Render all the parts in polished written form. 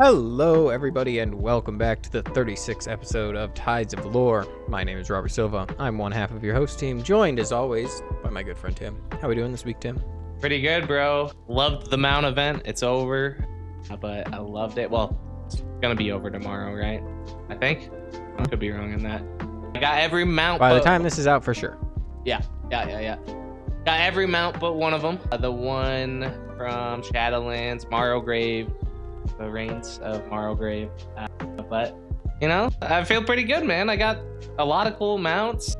Hello, everybody, and welcome back to the 36th episode of Tides of Lore. My name is Robert Silva. I'm one half of your host team, joined as always by my good friend Tim. How are we doing this week, Tim? Pretty good, bro. Loved the Mount event. It's over, but I loved it. Well, it's gonna be over tomorrow, right? I think. I could be wrong on that. I got every mount. By the time this is out, for sure. Yeah. Got every mount but one of them. The one from Shadowlands, Morrowgrave, the Reigns of Morrowgrave. But you know, I feel pretty good, man. I got a lot of cool mounts.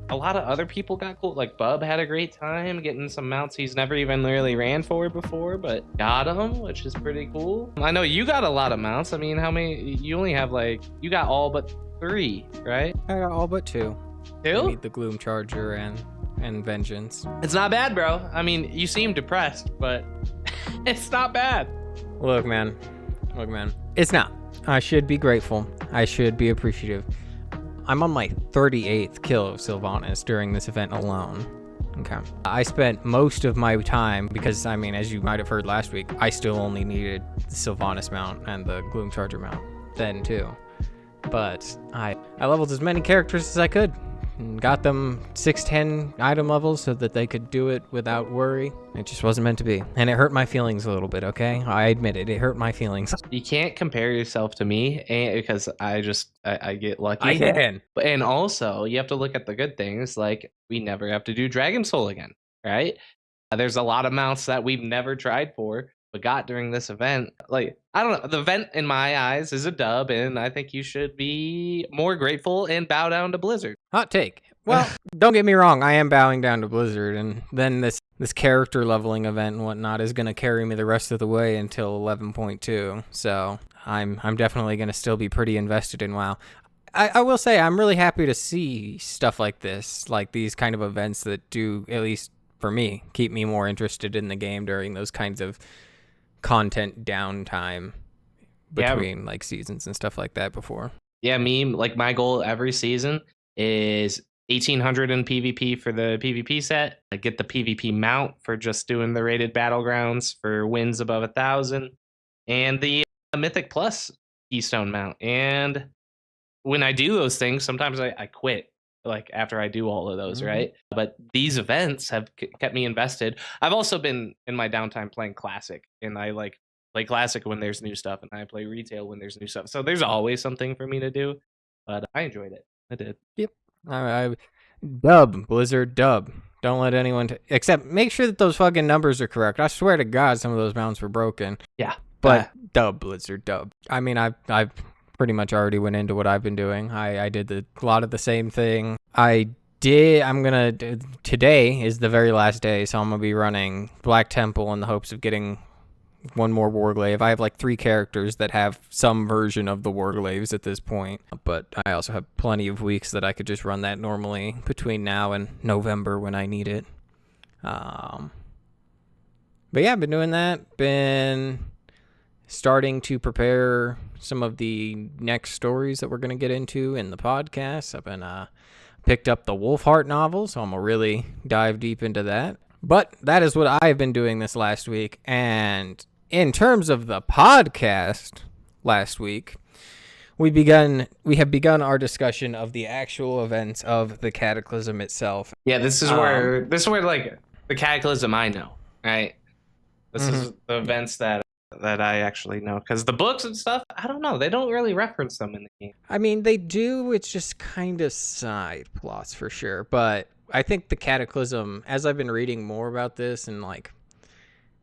A lot of other people got cool. Like Bub had a great time getting some mounts he's never even really ran for before, but got them, which is pretty cool. I know you got a lot of mounts. I mean, how many? You only have you got all but 3, right? I got all but 2. 2? I need the Gloom Charger and Vengeance. It's not bad, bro. I mean, you seem depressed, but it's not bad. Look, man. It's not. I should be grateful. I should be appreciative. I'm on my 38th kill of Sylvanas during this event alone. Okay. I spent most of my time, because, I mean, as you might have heard last week, I still only needed the Sylvanas mount and the Gloom Charger mount then, too. But I leveled as many characters as I could. And got them 6-10 item levels so that they could do it without worry. It just wasn't meant to be. And it hurt my feelings a little bit, okay? I admit it. It hurt my feelings. You can't compare yourself to me because I get lucky. I can. And also, you have to look at the good things, like we never have to do Dragon Soul again, right? There's a lot of mounts that we've never tried for, but got during this event. Like, I don't know, the event in my eyes is a dub, and I think you should be more grateful and bow down to Blizzard. Hot take. Well, don't get me wrong, I am bowing down to Blizzard, and then this character leveling event and whatnot is going to carry me the rest of the way until 11.2, so I'm definitely going to still be pretty invested in WoW. I will say I'm really happy to see stuff like this, like these kind of events that do, at least for me, keep me more interested in the game during those kinds of content downtime between like seasons and stuff like that before. Yeah, like my goal every season is 1800 in PvP for the PvP set. I get the PvP mount for just doing the rated battlegrounds for wins above 1,000, and the Mythic Plus Keystone mount. And when I do those things, sometimes I quit like after I do all of those, right? But these events have kept me invested. I've also been in my downtime playing Classic, and I like play Classic when there's new stuff, and I play Retail when there's new stuff. So there's always something for me to do, but I enjoyed it. I did. Yep. I dub, Blizzard, dub. Don't let anyone except make sure that those fucking numbers are correct. I swear to God, some of those mounts were broken. Yeah. But dub, Blizzard, dub. I mean, I've pretty much already went into what I've been doing. I did a lot of the same thing. Today is the very last day, so I'm going to be running Black Temple in the hopes of getting one more Warglaive. I have like 3 characters that have some version of the Warglaives at this point, but I also have plenty of weeks that I could just run that normally between now and November when I need it. But yeah, I've been doing that. Been starting to prepare some of the next stories that we're going to get into in the podcast. I've been picked up the Wolfheart novel, so I'm going to really dive deep into that. But that is what I've been doing this last week. And in terms of the podcast last week, we have begun our discussion of the actual events of the Cataclysm itself. Yeah, this is where like the Cataclysm I know, right? This is the events that I actually know, because the books and stuff, I don't know, they don't really reference them in the game. I mean, they do. It's just kind of side plots for sure, but I think the Cataclysm, as I've been reading more about this and like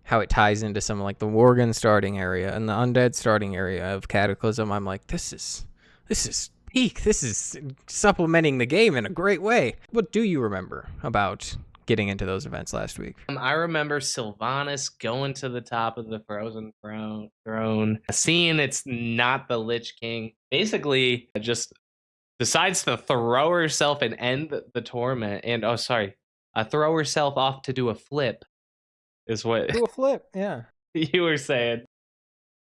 how it ties into some like the Worgen starting area and the undead starting area of Cataclysm, I'm like, this is peak. This is supplementing the game in a great way. What do you remember about getting into those events last week? I remember Sylvanas going to the top of the frozen throne, seeing it's not the Lich King, basically just decides to throw herself and end the torment, and throw herself off to do a flip is what Do a flip, yeah. you were saying.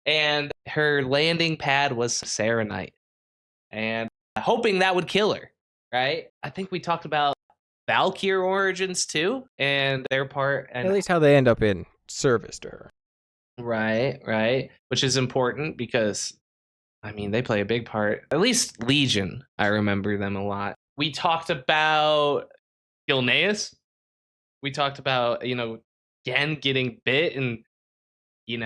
And her landing pad was Serenite, and hoping that would kill her, right? I think we talked about Val'kyr origins too, and their part, and at least how they end up in service to her. Right. Which is important because, I mean, they play a big part. At least Legion, I remember them a lot. We talked about Gilneas. We talked about, Genn getting bit and, he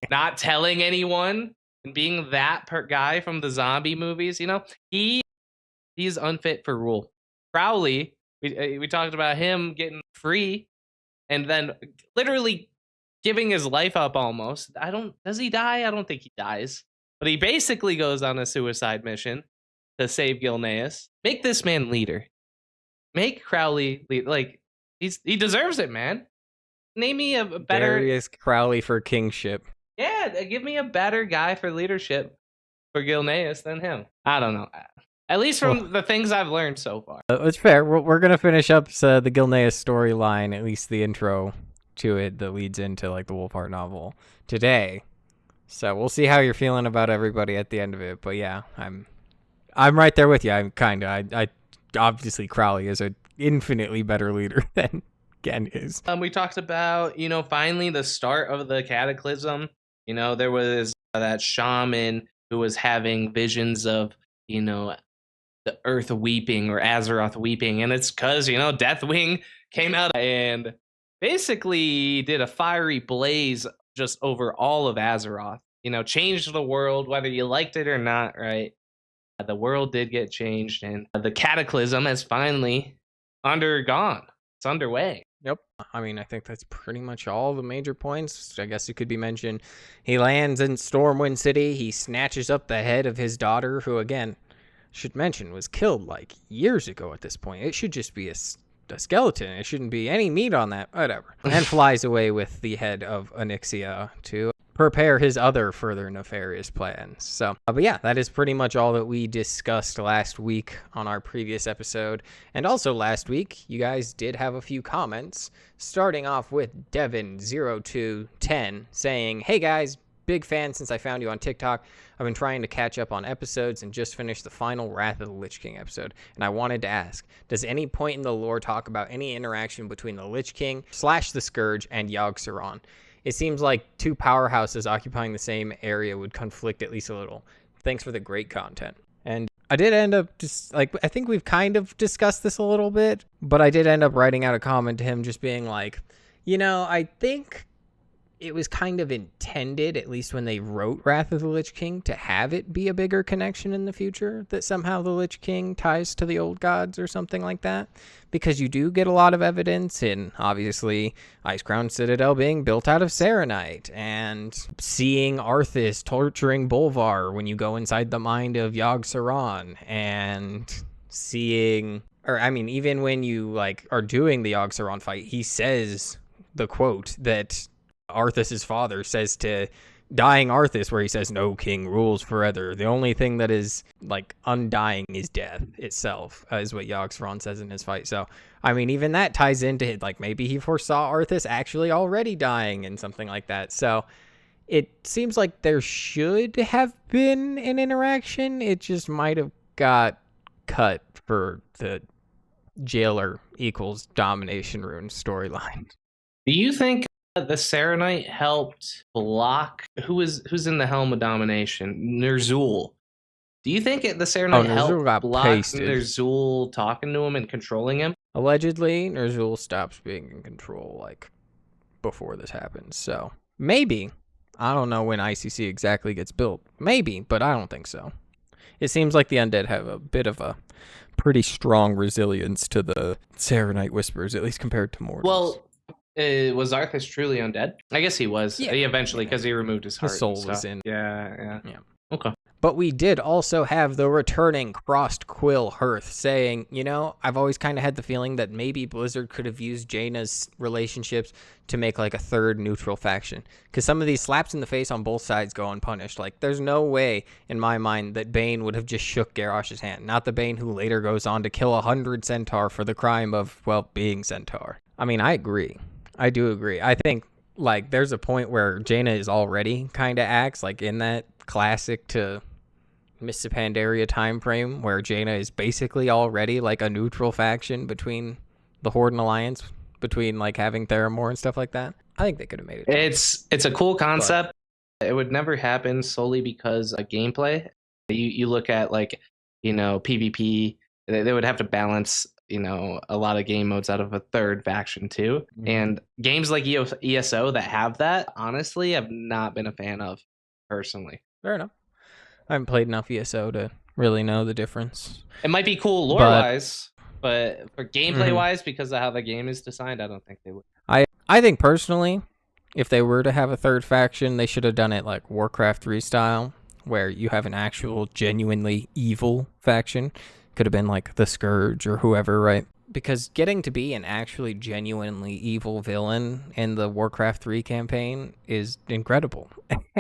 not telling anyone and being that guy from the zombie movies. He's unfit for rule. Crowley, we talked about him getting free and then literally giving his life up almost. Does he die? I don't think he dies. But he basically goes on a suicide mission to save Gilneas. Make this man leader. Make Crowley lead. Like, he deserves it, man. Name me a better Darius Crowley for kingship. Yeah, give me a better guy for leadership for Gilneas than him. I don't know. At least from the things I've learned so far. It's fair. We're going to finish up the Gilneas storyline, at least the intro to it that leads into like the Wolfheart novel today. So we'll see how you're feeling about everybody at the end of it. But yeah, I'm right there with you. I'm kind of, I obviously Crowley is an infinitely better leader than Genn is. We talked about, finally the start of the Cataclysm. There was that shaman who was having visions of, the earth weeping or Azeroth weeping. And it's because, Deathwing came out and basically did a fiery blaze just over all of Azeroth. Changed the world, whether you liked it or not, right? The world did get changed, and the Cataclysm has finally undergone. It's underway. Yep. I mean, I think that's pretty much all the major points. I guess it could be mentioned. He lands in Stormwind City. He snatches up the head of his daughter, who, again, should mention, was killed like years ago at this point. It should just be a skeleton. It shouldn't be any meat on that. Whatever. And flies away with the head of Onyxia to prepare his other further nefarious plans. So, but yeah, that is pretty much all that we discussed last week on our previous episode. And also last week, you guys did have a few comments, starting off with Devin0210 saying, "Hey guys, big fan since I found you on TikTok. I've been trying to catch up on episodes and just finished the final Wrath of the Lich King episode. And I wanted to ask, does any point in the lore talk about any interaction between the Lich King / the Scourge and Yogg-Saron? It seems like two powerhouses occupying the same area would conflict at least a little. Thanks for the great content." And I did end up I think we've kind of discussed this a little bit, but I did end up writing out a comment to him just being like, I think it was kind of intended, at least when they wrote Wrath of the Lich King, to have it be a bigger connection in the future, that somehow the Lich King ties to the old gods or something like that, because you do get a lot of evidence in, obviously, Icecrown Citadel being built out of Serenite, and seeing Arthas torturing Bolvar when you go inside the mind of Yogg-Saron, and seeing, even when you, are doing the Yogg-Saron fight, he says the quote that Arthas's father says to dying Arthas, where he says, "No king rules forever. The only thing that is undying is death itself," is what Yogg-Saron says in his fight. So, even that ties into it. Maybe he foresaw Arthas actually already dying and something like that. So it seems like there should have been an interaction. It just might have got cut for the jailer equals domination rune storyline. Do you think the Serenite helped block who's in the helm of domination? Ner'zhul. Do you think the Serenite helped block Ner'zhul talking to him and controlling him? Allegedly, Ner'zhul stops being in control before this happens. So maybe. I don't know when ICC exactly gets built. Maybe, but I don't think so. It seems like the undead have a bit of a pretty strong resilience to the Serenite whispers, at least compared to mortals. Well, was Arthas truly undead? I guess he was. Yeah. He eventually, because he removed his heart. His soul was in. Yeah. Okay. But we did also have the returning Crossed Quill Hearth saying, I've always kind of had the feeling that maybe Blizzard could have used Jaina's relationships to make a third neutral faction. Because some of these slaps in the face on both sides go unpunished. There's no way in my mind that Bane would have just shook Garrosh's hand. Not the Bane who later goes on to kill 100 Centaur for the crime of, being Centaur. I agree. I do agree. I think, there's a point where Jaina is already kind of acts in that classic to Mists of Pandaria time frame where Jaina is basically already a neutral faction between the Horde and Alliance, between having Theramore and stuff like that. I think they could have made it. It's a cool concept. It would never happen solely because of gameplay. You look at like, PvP, they would have to balance, a lot of game modes out of a third faction too. Mhm. And games like ESO that have that, honestly, I've not been a fan of personally. Fair enough. I haven't played enough ESO to really know the difference. It might be cool lore-wise, but for gameplay-wise, because of how the game is designed, I don't think they would. I think personally, if they were to have a third faction, they should have done it like Warcraft 3 style, where you have an actual genuinely evil faction. Could have been like the Scourge or whoever, right? Because getting to be an actually genuinely evil villain in the Warcraft 3 campaign is incredible.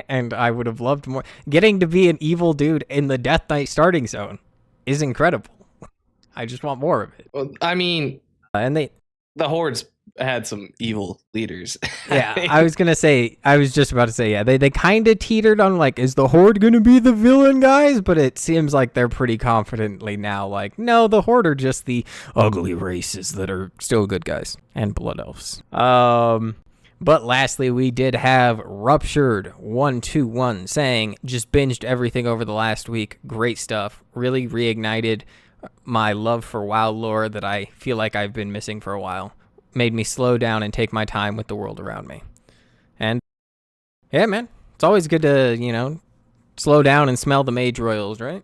And I would have loved more. Getting to be an evil dude in the Death Knight starting zone is incredible. I just want more of it. Well, I mean, and the Hordes had some evil leaders. Yeah, I was just about to say, yeah, they kind of teetered on like, is the Horde gonna be the villain, guys? But it seems like they're pretty confidently now like, no, the Horde are just the ugly races that are still good guys and blood elves. But lastly, we did have Ruptured 121 saying, just binged everything over the last week. Great stuff. Really reignited my love for WoW lore that I feel like I've been missing for a while. Made me slow down and take my time with the world around me. And yeah, man, it's always good to, slow down and smell the mage royals, right?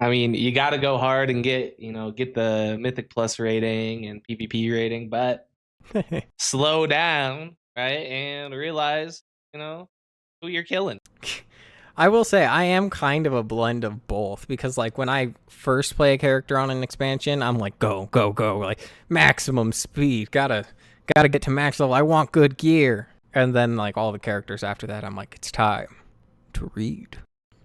I mean, you got to go hard and get the Mythic Plus rating and PvP rating, but slow down, right? And realize, who you're killing. I will say I am kind of a blend of both, because like when I first play a character on an expansion, I'm like, go, like maximum speed, gotta get to max level. I want good gear. And then like all the characters after that, I'm like, it's time to read.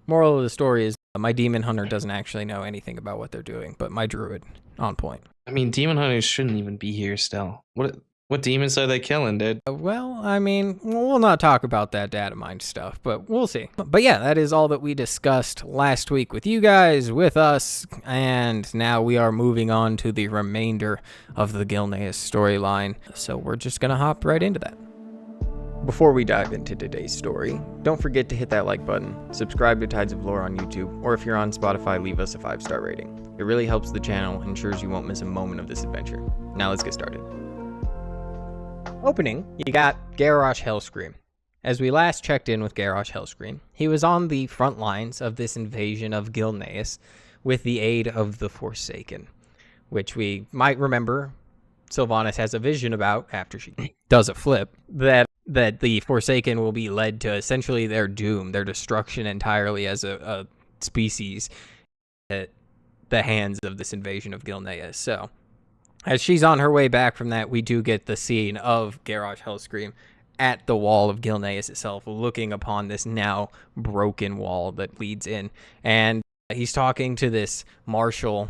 Moral of the story is my demon hunter doesn't actually know anything about what they're doing, but my druid on point. I mean, demon hunters shouldn't even be here still. What demons are they killing, dude? Well, I mean, we'll not talk about that data mine stuff, but we'll see. But yeah, that is all that we discussed last week with you guys, with us, and now we are moving on to the remainder of the Gilneas storyline. So we're just going to hop right into that. Before we dive into today's story, don't forget to hit that like button, subscribe to Tides of Lore on YouTube, or if you're on Spotify, leave us a 5-star rating. It really helps the channel and ensures you won't miss a moment of this adventure. Now let's get started. Opening, you got Garrosh Hellscream. As we last checked in with Garrosh Hellscream, he was on the front lines of this invasion of Gilneas with the aid of the Forsaken, which we might remember Sylvanas has a vision about after she does a flip, that the Forsaken will be led to essentially their doom, their destruction entirely as a species at the hands of this invasion of Gilneas. So as she's on her way back from that, we do get the scene of Garrosh Hellscream at the wall of Gilneas itself, looking upon this now broken wall that leads in. And he's talking to this marshal,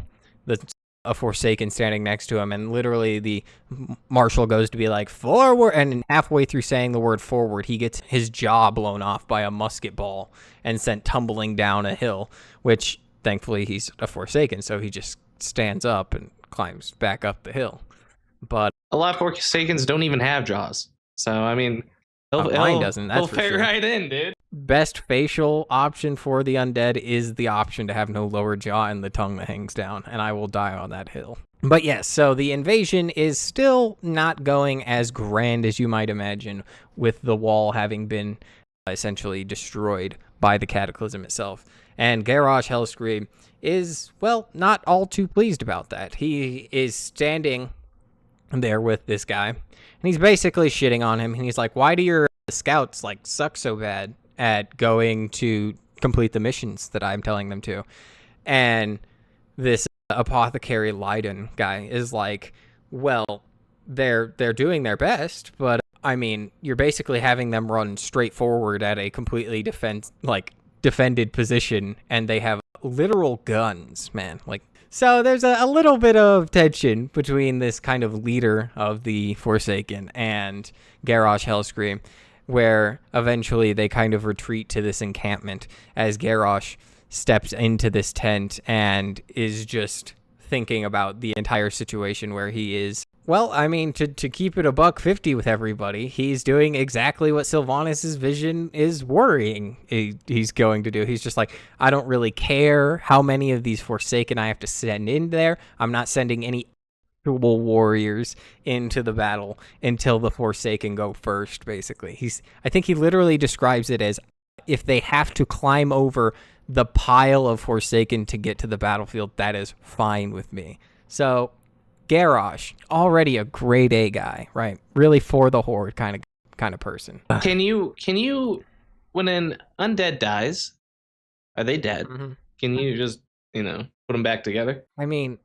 a Forsaken standing next to him, and literally the marshal goes to be like, forward, and halfway through saying the word forward, he gets his jaw blown off by a musket ball and sent tumbling down a hill, which thankfully he's a Forsaken, so he just stands up and climbs back up the hill. But a lot of Forsakens don't even have jaws, so I mean, mine doesn't. That's he'll for fit sure. right in, dude. Best facial option for the undead is the option to have no lower jaw and the tongue that hangs down, and I will die on that hill. But yes, so the invasion is still not going as grand as you might imagine, with the wall having been essentially destroyed by the Cataclysm itself. And Garrosh Hellscream is, well, not all too pleased about that. He is standing there with this guy, and he's basically shitting on him, and he's like, why do your scouts like suck so bad at going to complete the missions that I'm telling them to? And this apothecary Leiden guy is like, well, they're doing their best, but I mean, you're basically having them run straight forward at a completely defended position, and they have literal guns, man. Like, so there's a little bit of tension between this kind of leader of the Forsaken and Garrosh Hellscream, where eventually they kind of retreat to this encampment as Garrosh steps into this tent and is just thinking about the entire situation, where he is Well, I mean, to keep it a $1.50 with everybody, he's doing exactly what Sylvanas' vision is worrying he's going to do. He's just like, I don't really care how many of these Forsaken I have to send in there. I'm not sending any actual warriors into the battle until the Forsaken go first, basically. I think he literally describes it as if they have to climb over the pile of Forsaken to get to the battlefield, that is fine with me. So Garrosh, already a grade A guy, right? Really for the horde kind of person. Can you when an undead dies, are they dead? Mm-hmm. Can you just, put them back together? I mean,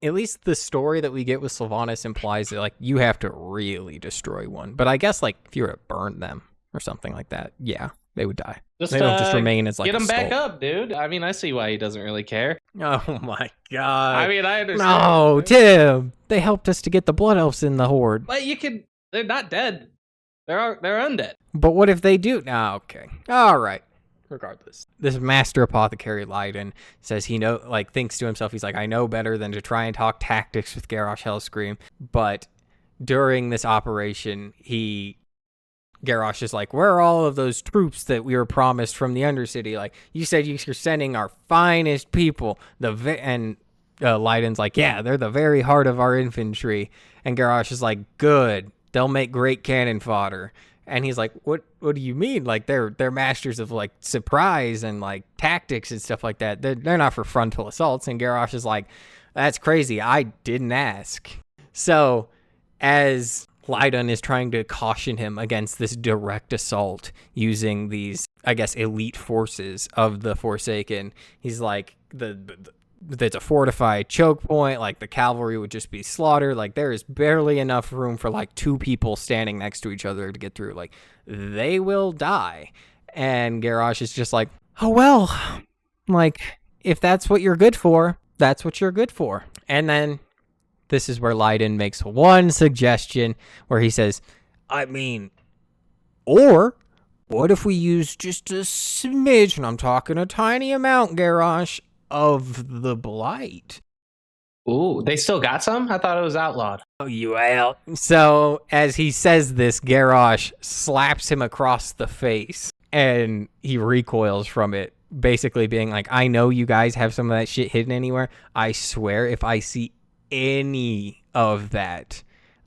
at least the story that we get with Sylvanas implies that like you have to really destroy one. But I guess like if you were to burn them or something like that, yeah, they would die. They don't just remain as like get them back up, dude. I mean, I see why he doesn't really care. Oh my god. I mean, I understand. No, Tim. They helped us to get the Blood Elves in the horde. But they're not dead. They're undead. But what if they do? Ah, okay. All right. Regardless, this master apothecary Leiden says he thinks to himself, he's like, I know better than to try and talk tactics with Garrosh Hellscream. But during this operation, Garrosh is like, where are all of those troops that we were promised from the Undercity? Like, you said you're sending our finest people. Leiden's like, yeah, they're the very heart of our infantry. And Garrosh is like, good. They'll make great cannon fodder. And he's like, what do you mean? Like, they're masters of, like, surprise and, like, tactics and stuff like that. They're not for frontal assaults. And Garrosh is like, that's crazy. I didn't ask. So, as Leiden is trying to caution him against this direct assault using these, I guess, elite forces of the Forsaken, he's like, there's a fortified choke point, like the cavalry would just be slaughtered, like there is barely enough room for like two people standing next to each other to get through, like they will die. And Garrosh is just like, oh well, like if that's what you're good for, that's what you're good for. And then this is where Leiden makes one suggestion where he says, I mean, or what if we use just a smidge, and I'm talking a tiny amount, Garrosh, of the blight? Ooh, they still got some? I thought it was outlawed. Oh, you out. So as he says this, Garrosh slaps him across the face and he recoils from it, basically being like, I know you guys have some of that shit hidden anywhere. I swear if I see any of that,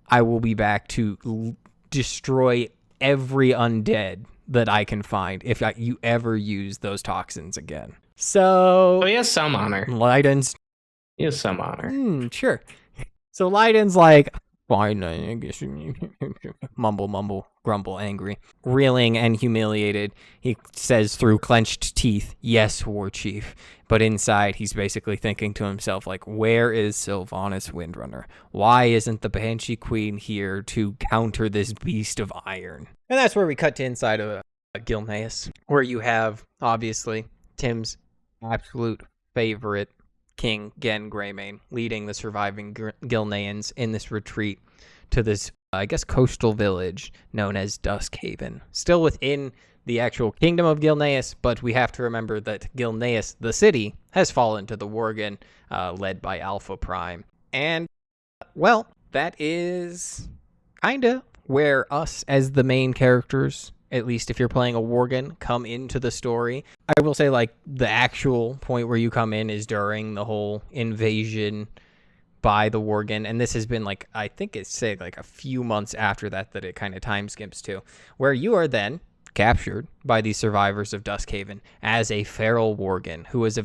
I will be back to destroy every undead that I can find if you ever use those toxins again. So he has some honor. He has some honor. Sure. So Leiden's like, fine, I guess. Mumble, grumble, angry. Reeling and humiliated, he says through clenched teeth, yes, War Chief. But inside, he's basically thinking to himself, like, where is Sylvanas Windrunner? Why isn't the Banshee Queen here to counter this beast of iron? And that's where we cut to inside of Gilneas, where you have, obviously, Tim's absolute favorite king, Genn Greymane, leading the surviving Gilneans in this retreat to this, I guess, coastal village known as Duskhaven. Still within the actual kingdom of Gilneas, but we have to remember that Gilneas, the city, has fallen to the Worgen, led by Alpha Prime. And, well, that is kind of where us as the main characters, at least if you're playing a Worgen, come into the story. I will say, like, the actual point where you come in is during the whole invasion by the Worgen, and this has been, like, I think it's, say, like, a few months after that it kind of time skips to, where you are then captured by these survivors of Duskhaven as a feral Worgen who was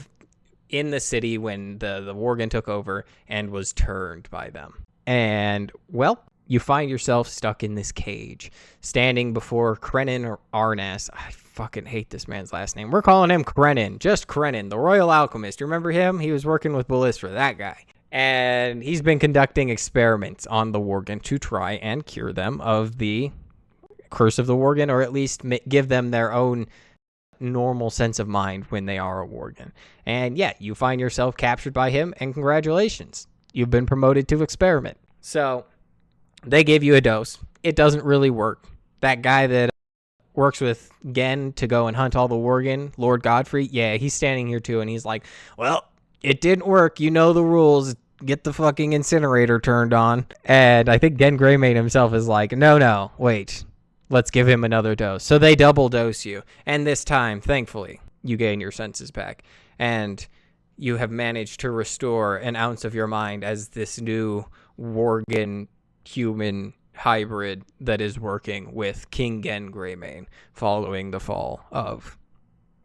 in the city when the Worgen took over and was turned by them. And, well, you find yourself stuck in this cage, standing before Krenin or Arnas. I fucking hate this man's last name. We're calling him Krenin. Just Krenin, the Royal Alchemist. You remember him? He was working with Ballistra, that guy. And he's been conducting experiments on the Worgen to try and cure them of the curse of the Worgen, or at least give them their own normal sense of mind when they are a Worgen. And yeah, you find yourself captured by him, and congratulations. You've been promoted to experiment. So they give you a dose. It doesn't really work. That guy that works with Genn to go and hunt all the Worgen, Lord Godfrey, yeah, he's standing here too, and he's like, well, it didn't work. You know the rules. get the fucking incinerator turned on. And I think Genn Greymane himself is like, no, wait, let's give him another dose. So they double dose you. And this time, thankfully, you gain your senses back. And you have managed to restore an ounce of your mind as this new Worgen human hybrid that is working with King Genn Greymane following the fall of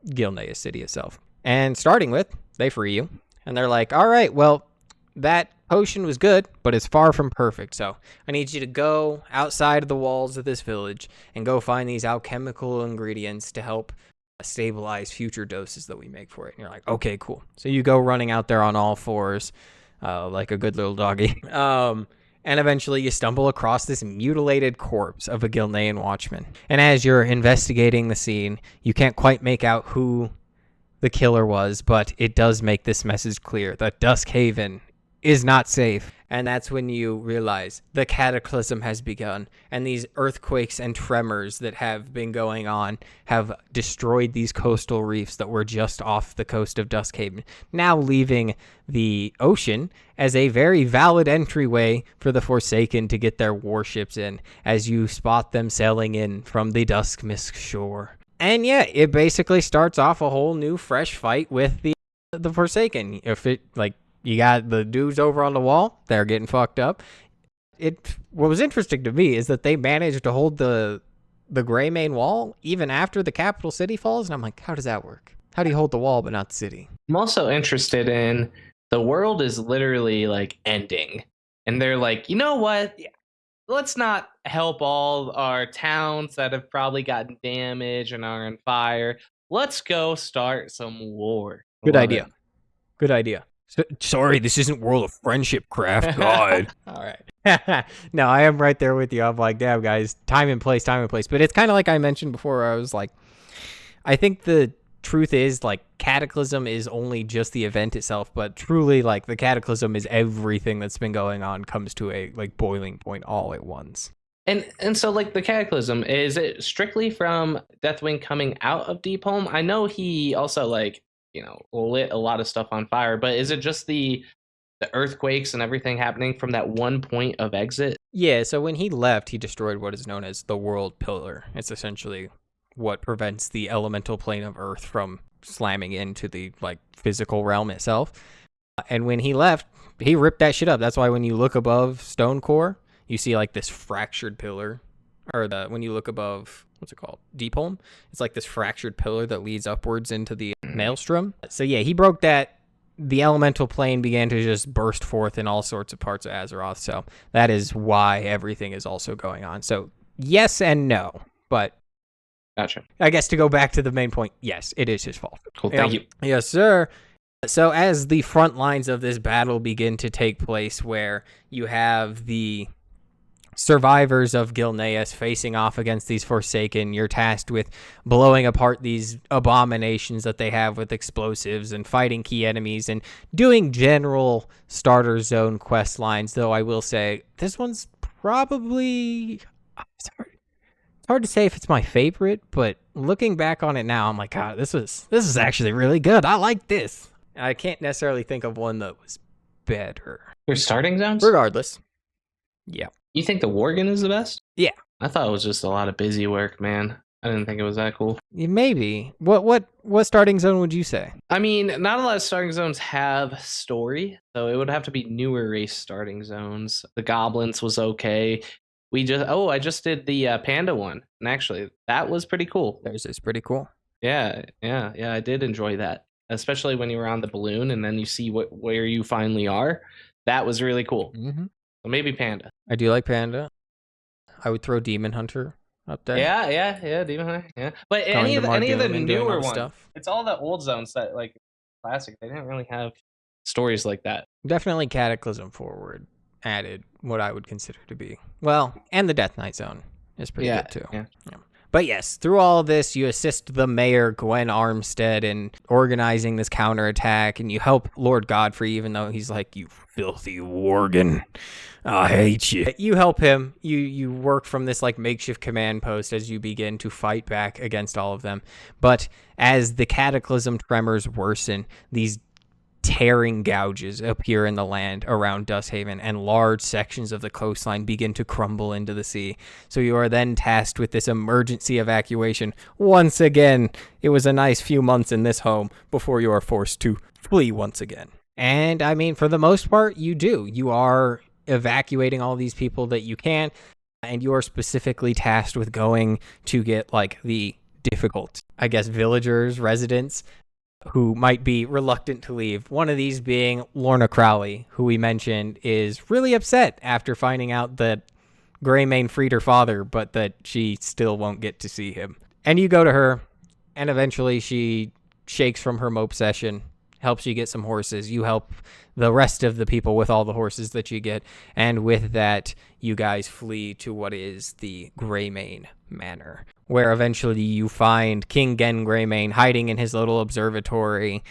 Gilneas city itself. And starting with, they free you. And they're like, all right, well, that potion was good, but it's far from perfect. So I need you to go outside of the walls of this village and go find these alchemical ingredients to help stabilize future doses that we make for it. And you're like, okay, cool. So you go running out there on all fours, like a good little doggy. And eventually you stumble across this mutilated corpse of a Gilnean watchman. And as you're investigating the scene, you can't quite make out who the killer was, but it does make this message clear that Duskhaven is not safe. And that's when you realize the Cataclysm has begun, and these earthquakes and tremors that have been going on have destroyed these coastal reefs that were just off the coast of Duskhaven, now leaving the ocean as a very valid entryway for the Forsaken to get their warships in, as you spot them sailing in from the Duskmist shore. And yeah, it basically starts off a whole new fresh fight with the Forsaken. If it, like, you got the dudes over on the wall, they're getting fucked up. What was interesting to me is that they managed to hold the Greymane wall even after the capital city falls, and I'm like, how does that work? How do you hold the wall but not the city? I'm also interested in, the world is literally like ending, and they're like, you know what? Let's not help all our towns that have probably gotten damaged and are on fire. Let's go start some war. Good idea. Good idea. Sorry, this isn't World of Friendship Craft. God. All right. No, I am right there with you. I'm like, damn, guys, time and place. But it's kind of like I mentioned before, where I was like, I think the truth is, like, Cataclysm is only just the event itself, but truly, like, the Cataclysm is everything that's been going on comes to a, like, boiling point all at once. And so, like, the Cataclysm, is it strictly from Deathwing coming out of Deepholm? I know he also, like, you know, lit a lot of stuff on fire, but is it just the earthquakes and everything happening from that one point of exit? Yeah, so when he left, he destroyed what is known as the World Pillar. It's essentially what prevents the elemental plane of Earth from slamming into the, like, physical realm itself. And when he left, he ripped that shit up. That's why when you look above Stone Core, you see, like, this fractured pillar. Or when you look above, what's it called? Deepholm. It's like this fractured pillar that leads upwards into the Maelstrom. So yeah, he broke that. The elemental plane began to just burst forth in all sorts of parts of Azeroth. So that is why everything is also going on. So yes and no, but gotcha. I guess to go back to the main point, yes, it is his fault. Cool, thank you. Yes, sir. So as the front lines of this battle begin to take place, where you have the survivors of Gilneas facing off against these Forsaken, you're tasked with blowing apart these abominations that they have with explosives and fighting key enemies and doing general starter zone quest lines. Though I will say this one's probably, it's hard to say if it's my favorite, but looking back on it now, I'm like, God, this is actually really good. I like this. I can't necessarily think of one that was better. Your starting zones? Regardless. Yeah. You think the Worgen is the best? Yeah. I thought it was just a lot of busy work, man. I didn't think it was that cool. Maybe. What starting zone would you say? I mean, not a lot of starting zones have story, so it would have to be newer race starting zones. The Goblins was okay. I just did the Panda one, and actually, that was pretty cool. Theirs is pretty cool. Yeah, I did enjoy that, especially when you were on the balloon and then you see where you finally are. That was really cool. Mm-hmm. So maybe Panda. I do like Panda. I would throw Demon Hunter up there. Yeah, Demon Hunter. Yeah, but any of the newer ones, stuff. It's all the old zones that, like, classic. They didn't really have stories like that. Definitely Cataclysm Forward added what I would consider to be, well, and the Death Knight zone is pretty good too. Yeah. But yes, through all of this, you assist the mayor, Gwen Armstead, in organizing this counterattack, and you help Lord Godfrey, even though he's like, you filthy Worgen, I hate you. You help him. You work from this, like, makeshift command post as you begin to fight back against all of them. But as the Cataclysm tremors worsen, these tearing gouges appear in the land around Dusthaven, and large sections of the coastline begin to crumble into the sea. So you are then tasked with this emergency evacuation. Once again, it was a nice few months in this home before you are forced to flee once again. And I mean, for the most part, you do. You are evacuating all these people that you can, and you are specifically tasked with going to get like the difficult, I guess, villagers, residents who might be reluctant to leave. One of these being Lorna Crowley, who we mentioned is really upset after finding out that Greymane freed her father, but that she still won't get to see him. And you go to her, and eventually she shakes from her mope session, helps you get some horses. You help the rest of the people with all the horses that you get, and with that, you guys flee to what is the Greymane Manor, where eventually you find King Genn Greymane hiding in his little observatory,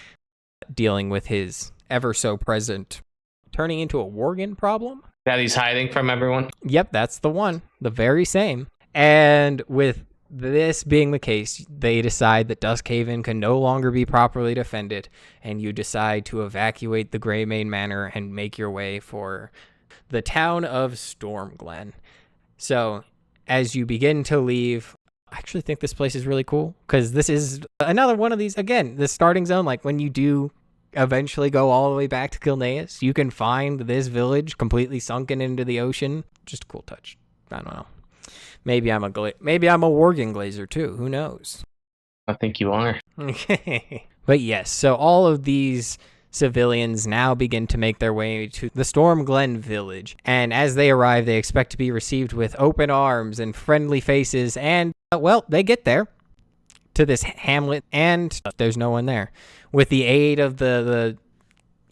dealing with his ever-so-present, turning into a Worgen problem. That he's hiding from everyone? Yep, that's the one. The very same. And with this being the case, they decide that Duskhaven can no longer be properly defended, and you decide to evacuate the Greymane Manor and make your way for the town of Stormglen. So, as you begin to leave, I actually think this place is really cool, because this is another one of these, again, the starting zone, like when you do eventually go all the way back to Gilneas, you can find this village completely sunken into the ocean. Just a cool touch. I don't know. Maybe I'm a Worgen glazer too. Who knows? I think you are. Okay. But yes, so all of these civilians now begin to make their way to the Stormglen village. And as they arrive, they expect to be received with open arms and friendly faces. And, well, they get there to this hamlet, and there's no one there. With the aid of the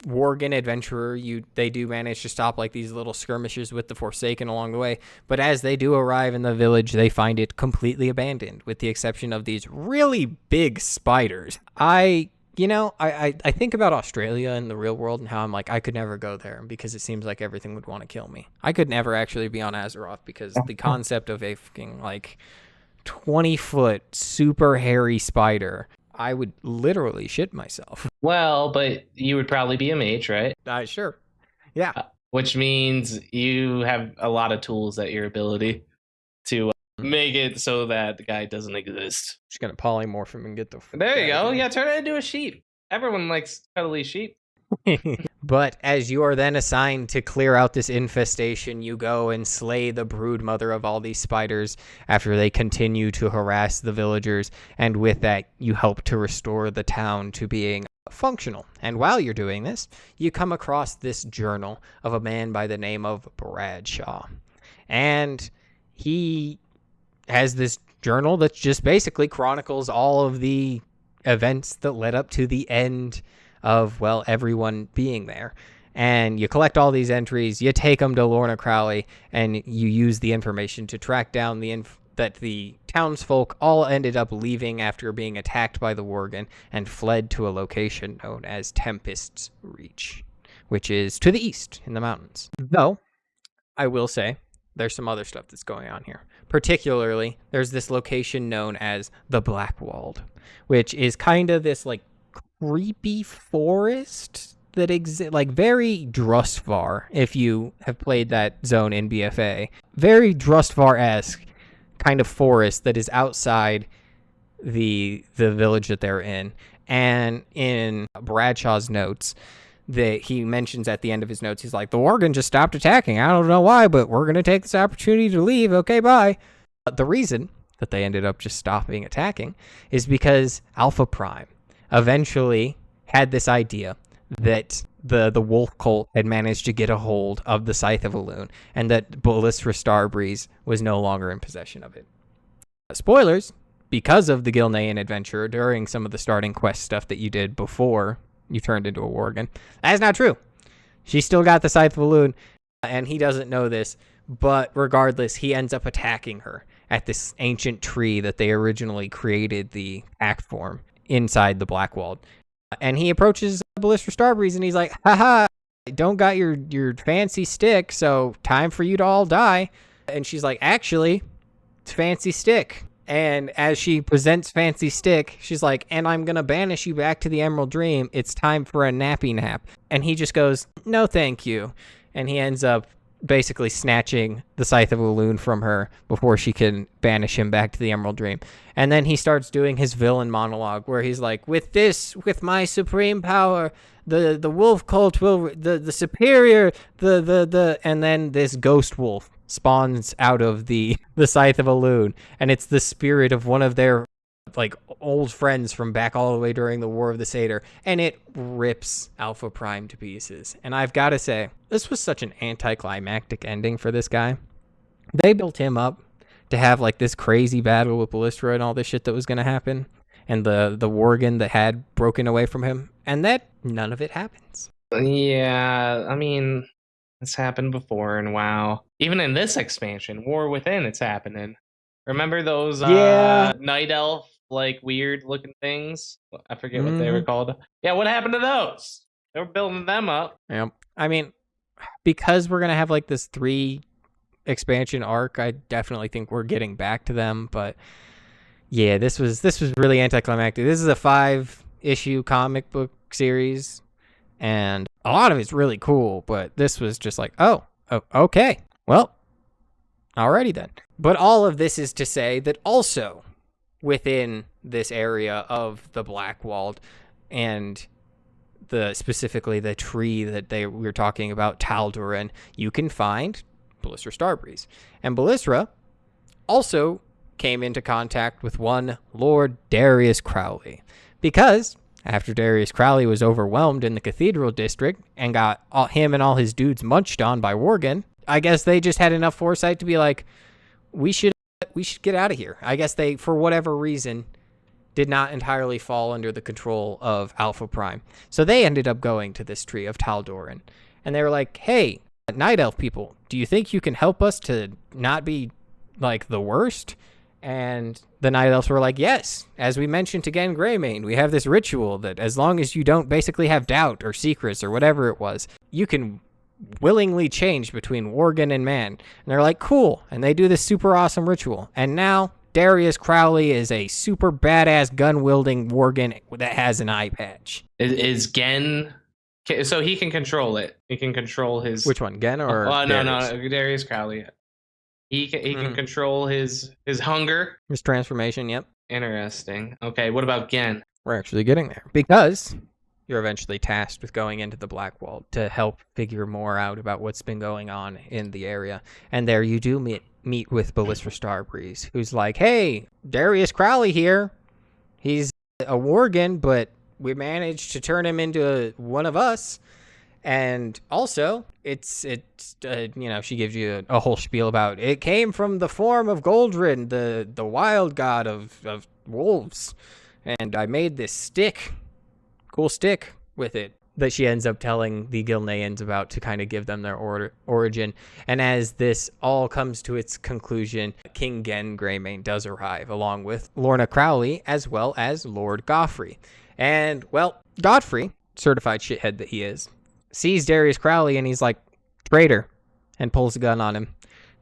Worgen adventurer, they do manage to stop like these little skirmishes with the Forsaken along the way, but as they do arrive in the village, they find it completely abandoned, with the exception of these really big spiders. I think about Australia in the real world and how I'm like, I could never go there because it seems like everything would want to kill me. I could never actually be on Azeroth because the concept of a fucking like 20-foot super hairy spider, I would literally shit myself. Well, but you would probably be a mage, right? Sure. Yeah. Which means you have a lot of tools at your ability to make it so that the guy doesn't exist. Just gonna polymorph him and get the... There you go. Yeah, turn it into a sheep. Everyone likes cuddly sheep. But as you are then assigned to clear out this infestation, you go and slay the brood mother of all these spiders after they continue to harass the villagers, and with that, you help to restore the town to being functional. And while you're doing this, you come across this journal of a man by the name of Bradshaw. And he has this journal that just basically chronicles all of the events that led up to the end of, well, everyone being there. And you collect all these entries, you take them to Lorna Crowley, and you use the information to track down that the townsfolk all ended up leaving after being attacked by the Worgen and fled to a location known as Tempest's Reach, which is to the east in the mountains. Though, I will say, there's some other stuff that's going on here. Particularly, there's this location known as the Blackwalled, which is kind of this, like, creepy forest that exists, like very Drustvar, if you have played that zone in BFA. Very Drustvar-esque kind of forest that is outside the village that they're in. And in Bradshaw's notes, that he mentions at the end of his notes, he's like, the Worgen just stopped attacking. I don't know why, but we're going to take this opportunity to leave. Okay, bye. The reason that they ended up just stopping attacking is because Alpha Prime eventually had this idea that the wolf cult had managed to get a hold of the Scythe of Elune, and that Ballistra Starbreeze was no longer in possession of it. Spoilers, because of the Gilnean adventure during some of the starting quest stuff that you did before you turned into a Worgen, that's not true. She still got the Scythe of Elune, and he doesn't know this, but regardless, he ends up attacking her at this ancient tree that they originally created the act form inside the Blackwalled. And he approaches Ballistra Starbreeze and he's like, haha, don't got your fancy stick, so time for you to all die. And she's like, actually, it's fancy stick. And as she presents Fancy Stick, she's like, and I'm going to banish you back to the Emerald Dream. It's time for a nappy nap. And he just goes, no, thank you. And he ends up basically snatching the Scythe of Elune from her before she can banish him back to the Emerald Dream. And then he starts doing his villain monologue where he's like, with my supreme power, the wolf cult will, the superior, and then this ghost wolf spawns out of the Scythe of Elune, and it's the spirit of one of their like old friends from back all the way during the War of the Satyr, and it rips Alpha Prime to pieces. And I've got to say, this was such an anticlimactic ending for this guy. They built him up to have like this crazy battle with Ballista and all this shit that was going to happen, and the Worgen that had broken away from him, and that none of it happens. Yeah, I mean, it's happened before, and WoW. Even in this expansion, War Within, it's happening. Remember those night elf, like, weird-looking things? I forget what they were called. Yeah, what happened to those? They were building them up. Yeah, I mean, because we're going to have, like, this 3 expansion arc, I definitely think we're getting back to them, but yeah, this was really anticlimactic. This is a 5-issue comic book series, and a lot of it's really cool, but this was just like, oh, okay, well, alrighty then. But all of this is to say that also within this area of the Blackwalled and specifically the tree that we were talking about, Tal'Doran, you can find Ballista Starbreeze. And Ballista also came into contact with one Lord Darius Crowley, because after Darius Crowley was overwhelmed in the Cathedral District and got him and all his dudes munched on by Worgen, I guess they just had enough foresight to be like, we should get out of here. I guess they, for whatever reason, did not entirely fall under the control of Alpha Prime. So they ended up going to this tree of Tal'Doran, and they were like, hey, Night Elf people, do you think you can help us to not be like the worst? And the Night Elves were like, yes, as we mentioned to Genn Greymane, we have this ritual that as long as you don't basically have doubt or secrets or whatever it was, you can willingly change between Worgen and man. And they're like, cool. And they do this super awesome ritual. And now Darius Crowley is a super badass gun-wielding Worgen that has an eye patch. Is Genn... So he can control it. He can control his... Which one, Genn or Darius? No, Darius Crowley. He can control his hunger. His transformation, yep. Interesting. Okay, what about Genn? We're actually getting there. Because you're eventually tasked with going into the Blackwall to help figure more out about what's been going on in the area. And there you do meet with Ballista Starbreeze, who's like, hey, Darius Crowley here. He's a Worgen, but we managed to turn him into one of us. And also, it's she gives you a whole spiel about it came from the form of Goldrin, the wild god of wolves. And I made this cool stick with it that she ends up telling the Gilneans about to kind of give them their origin. And as this all comes to its conclusion, King Genn Greymane does arrive, along with Lorna Crowley, as well as Lord Godfrey. And, well, Godfrey, certified shithead that he is, sees Darius Crowley and he's like, traitor, and pulls a gun on him.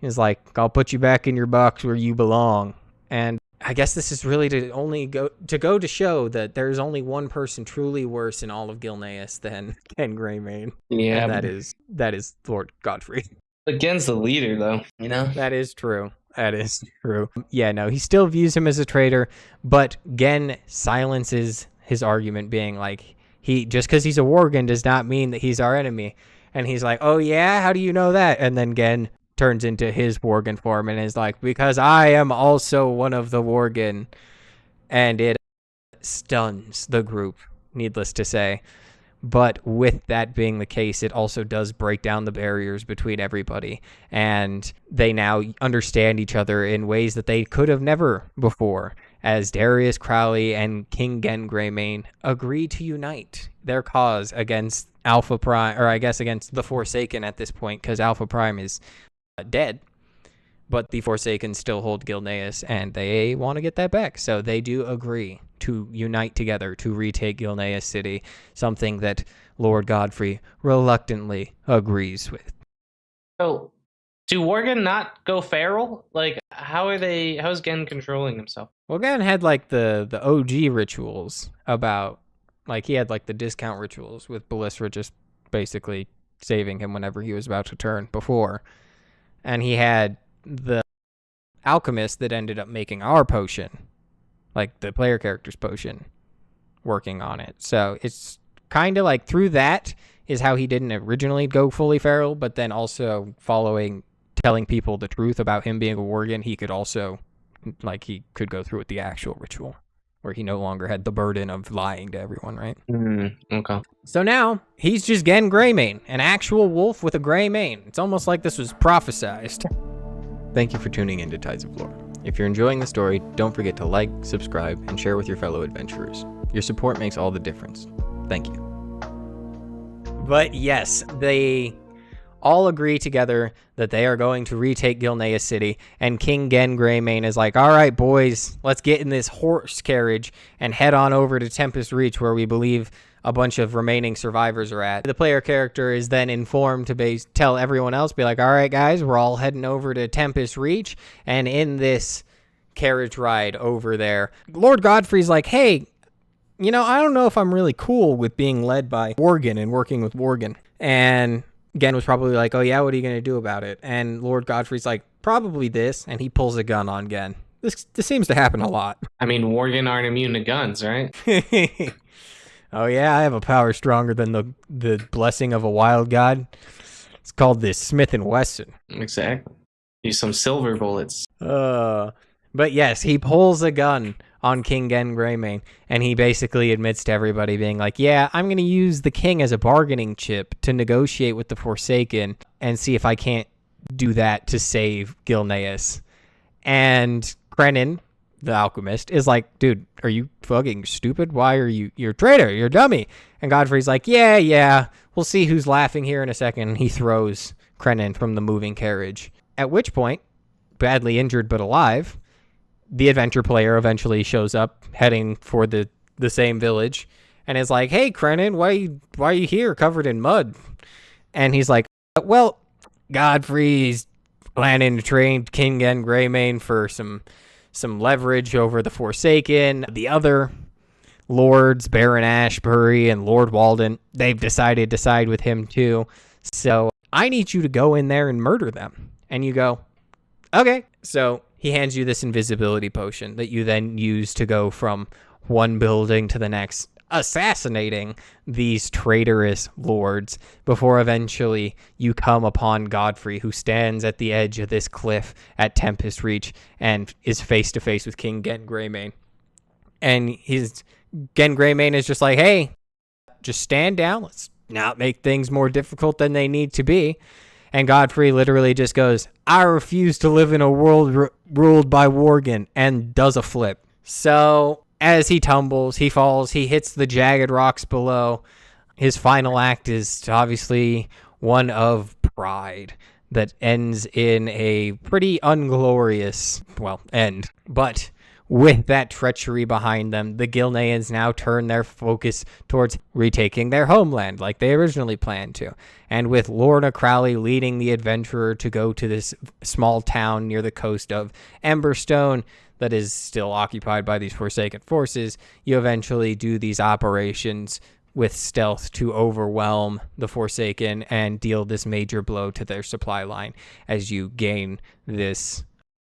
He's like, I'll put you back in your box where you belong. And I guess this is really to go to show that there's only one person truly worse in all of Gilneas than Genn Greymane. Yeah, and that is Lord Godfrey. Against the leader, though, you know? That is true. Yeah, no, he still views him as a traitor, but Genn silences his argument, being like, just because he's a Worgen does not mean that he's our enemy. And he's like, oh yeah, how do you know that? And then Genn turns into his Worgen form and is like, because I am also one of the Worgen. And it stuns the group, needless to say. But with that being the case, it also does break down the barriers between everybody. And they now understand each other in ways that they could have never before, as Darius Crowley and King Genn Greymane agree to unite their cause against Alpha Prime, or I guess against the Forsaken at this point, because Alpha Prime is dead. But the Forsaken still hold Gilneas, and they want to get that back. So they do agree to unite together to retake Gilneas City, something that Lord Godfrey reluctantly agrees with. So, Do Worgen not go feral? Like, how's Genn controlling himself? Well, Genn had like the OG rituals about, like, he had like the discount rituals with Ballista just basically saving him whenever he was about to turn before. And he had the alchemist that ended up making our potion, like the player character's potion, working on it. So it's kind of like through that is how he didn't originally go fully feral, but then also telling people the truth about him being a Worgen, he could also, like, he could go through with the actual ritual where he no longer had the burden of lying to everyone, right? Okay. So now he's just Genn Greymane, an actual wolf with a gray mane. It's almost like this was prophesized. Thank you for tuning in to Tides of Lore. If you're enjoying the story, don't forget to like, subscribe, and share with your fellow adventurers. Your support makes all the difference. Thank you. But yes, they all agree together that they are going to retake Gilneas City, and King Genn Greymane is like, all right, boys, let's get in this horse carriage and head on over to Tempest Reach, where we believe a bunch of remaining survivors are at. The player character is then informed to tell everyone else, be like, all right, guys, we're all heading over to Tempest Reach, and in this carriage ride over there, Lord Godfrey's like, hey, I don't know if I'm really cool with being led by Worgen and working with Worgen. And Genn was probably like, oh yeah, what are you going to do about it? And Lord Godfrey's like, probably this, and he pulls a gun on Genn. This seems to happen a lot. I mean, Worgen aren't immune to guns, right? Oh yeah, I have a power stronger than the blessing of a wild god. It's called the Smith & Wesson. Exactly. Use some silver bullets. But yes, he pulls a gun on King Genn Greymane, and he basically admits to everybody being like, yeah, I'm going to use the king as a bargaining chip to negotiate with the Forsaken and see if I can't do that to save Gilneas. And Krenin, the alchemist, is like, dude, are you fucking stupid? Why are you're a traitor, you're a dummy. And Godfrey's like, yeah, we'll see who's laughing here in a second. And he throws Krenin from the moving carriage. At which point, badly injured but alive, the adventure player eventually shows up heading for the same village and is like, hey, Krenin, why are you here covered in mud? And he's like, well, Godfrey's planning to train King Genn Greymane for some leverage over the Forsaken. The other lords, Baron Ashbury and Lord Walden, they've decided to side with him too. So I need you to go in there and murder them. And you go, okay. So he hands you this invisibility potion that you then use to go from one building to the next, assassinating these traitorous lords before eventually you come upon Godfrey, who stands at the edge of this cliff at Tempest Reach and is face to face with King Genn Greymane. And Genn Greymane is just like, hey, just stand down. Let's not make things more difficult than they need to be. And Godfrey literally just goes, I refuse to live in a world ruled by Worgen, and does a flip. So as he tumbles, he falls, he hits the jagged rocks below. His final act is obviously one of pride that ends in a pretty unglorious, end. But with that treachery behind them, the Gilneans now turn their focus towards retaking their homeland like they originally planned to. And with Lorna Crowley leading the adventurer to go to this small town near the coast of Emberstone that is still occupied by these Forsaken forces, you eventually do these operations with stealth to overwhelm the Forsaken and deal this major blow to their supply line as you gain this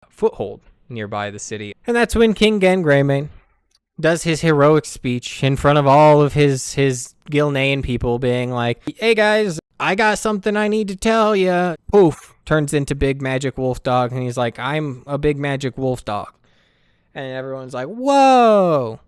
foothold nearby the city. And that's when King Genn Greymane does his heroic speech in front of all of his Gilnean people, being like, hey guys, I got something I need to tell you. Poof, turns into big magic wolf dog, and he's like, I'm a big magic wolf dog. And everyone's like, whoa.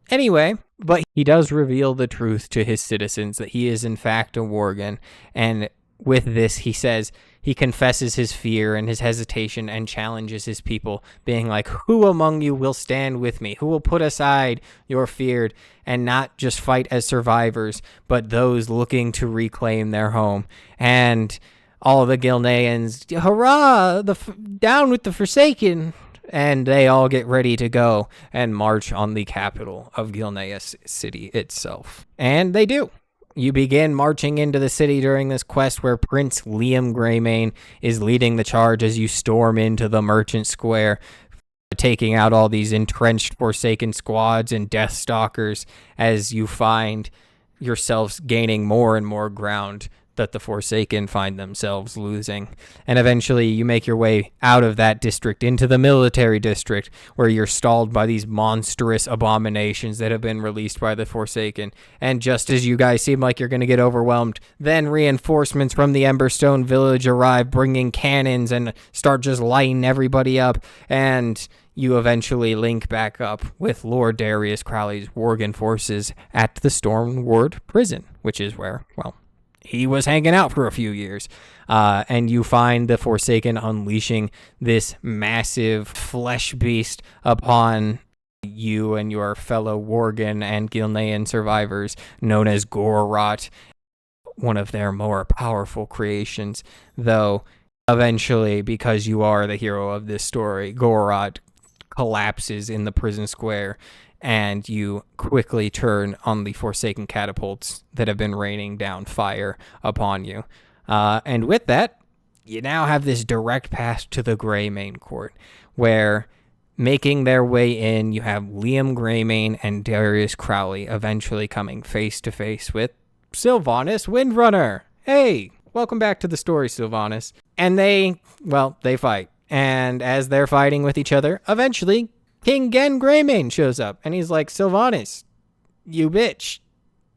Anyway, but he does reveal the truth to his citizens that he is in fact a Worgen, and with this he says he confesses his fear and his hesitation and challenges his people, being like, who among you will stand with me? Who will put aside your fear and not just fight as survivors, but those looking to reclaim their home? And all the Gilneans, hurrah, down with the Forsaken. And they all get ready to go and march on the capital of Gilneas City itself. And they do. you begin marching into the city during this quest where Prince Genn Greymane is leading the charge as you storm into the Merchant Square, taking out all these entrenched Forsaken squads and Deathstalkers as you find yourselves gaining more and more ground that the Forsaken find themselves losing. And eventually you make your way out of that district into the military district, where you're stalled by these monstrous abominations that have been released by the Forsaken. And just as you guys seem like you're going to get overwhelmed, then reinforcements from the Emberstone village arrive, bringing cannons and start just lighting everybody up. And you eventually link back up with Lord Darius Crowley's Worgen forces at the Stormward prison, which is where, well, he was hanging out for a few years. And you find the Forsaken unleashing this massive flesh beast upon you and your fellow Worgen and Gilnean survivors, known as Gorrot, one of their more powerful creations. Though, eventually, because you are the hero of this story, Gorrot collapses in the prison square, and you quickly turn on the Forsaken catapults that have been raining down fire upon you. And with that, you now have this direct path to the Greymane court, where, making their way in, you have Genn Greymane and Darius Crowley eventually coming face to face with Sylvanas Windrunner. Hey, welcome back to the story, Sylvanas. And they fight. And as they're fighting with each other, eventually King Genn Greymane shows up, and he's like, Sylvanas, you bitch,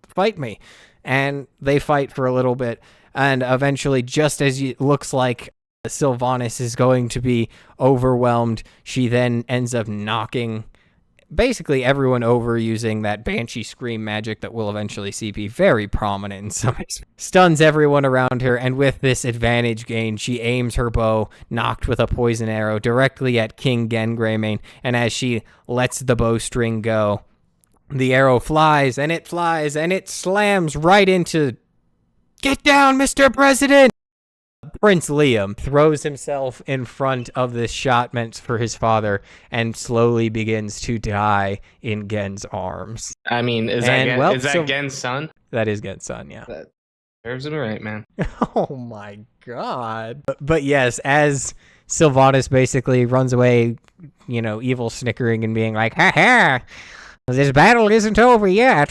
fight me. And they fight for a little bit, and eventually, just as it looks like Sylvanas is going to be overwhelmed, she then ends up knocking basically everyone over using that Banshee Scream magic that we'll eventually see be very prominent in some ways. Stuns everyone around her, and with this advantage gained, she aims her bow, knocked with a poison arrow, directly at King Genn Greymane, and as she lets the bowstring go, the arrow flies, and it slams right into... Get down, Mr. President! Prince Liam throws himself in front of this shot meant for his father and slowly begins to die in Genn's arms. I mean, is that Genn's son? That is Genn's son, yeah. That serves him right, man. Oh my god. But yes, as Sylvanas basically runs away, evil snickering and being like, ha ha, this battle isn't over yet.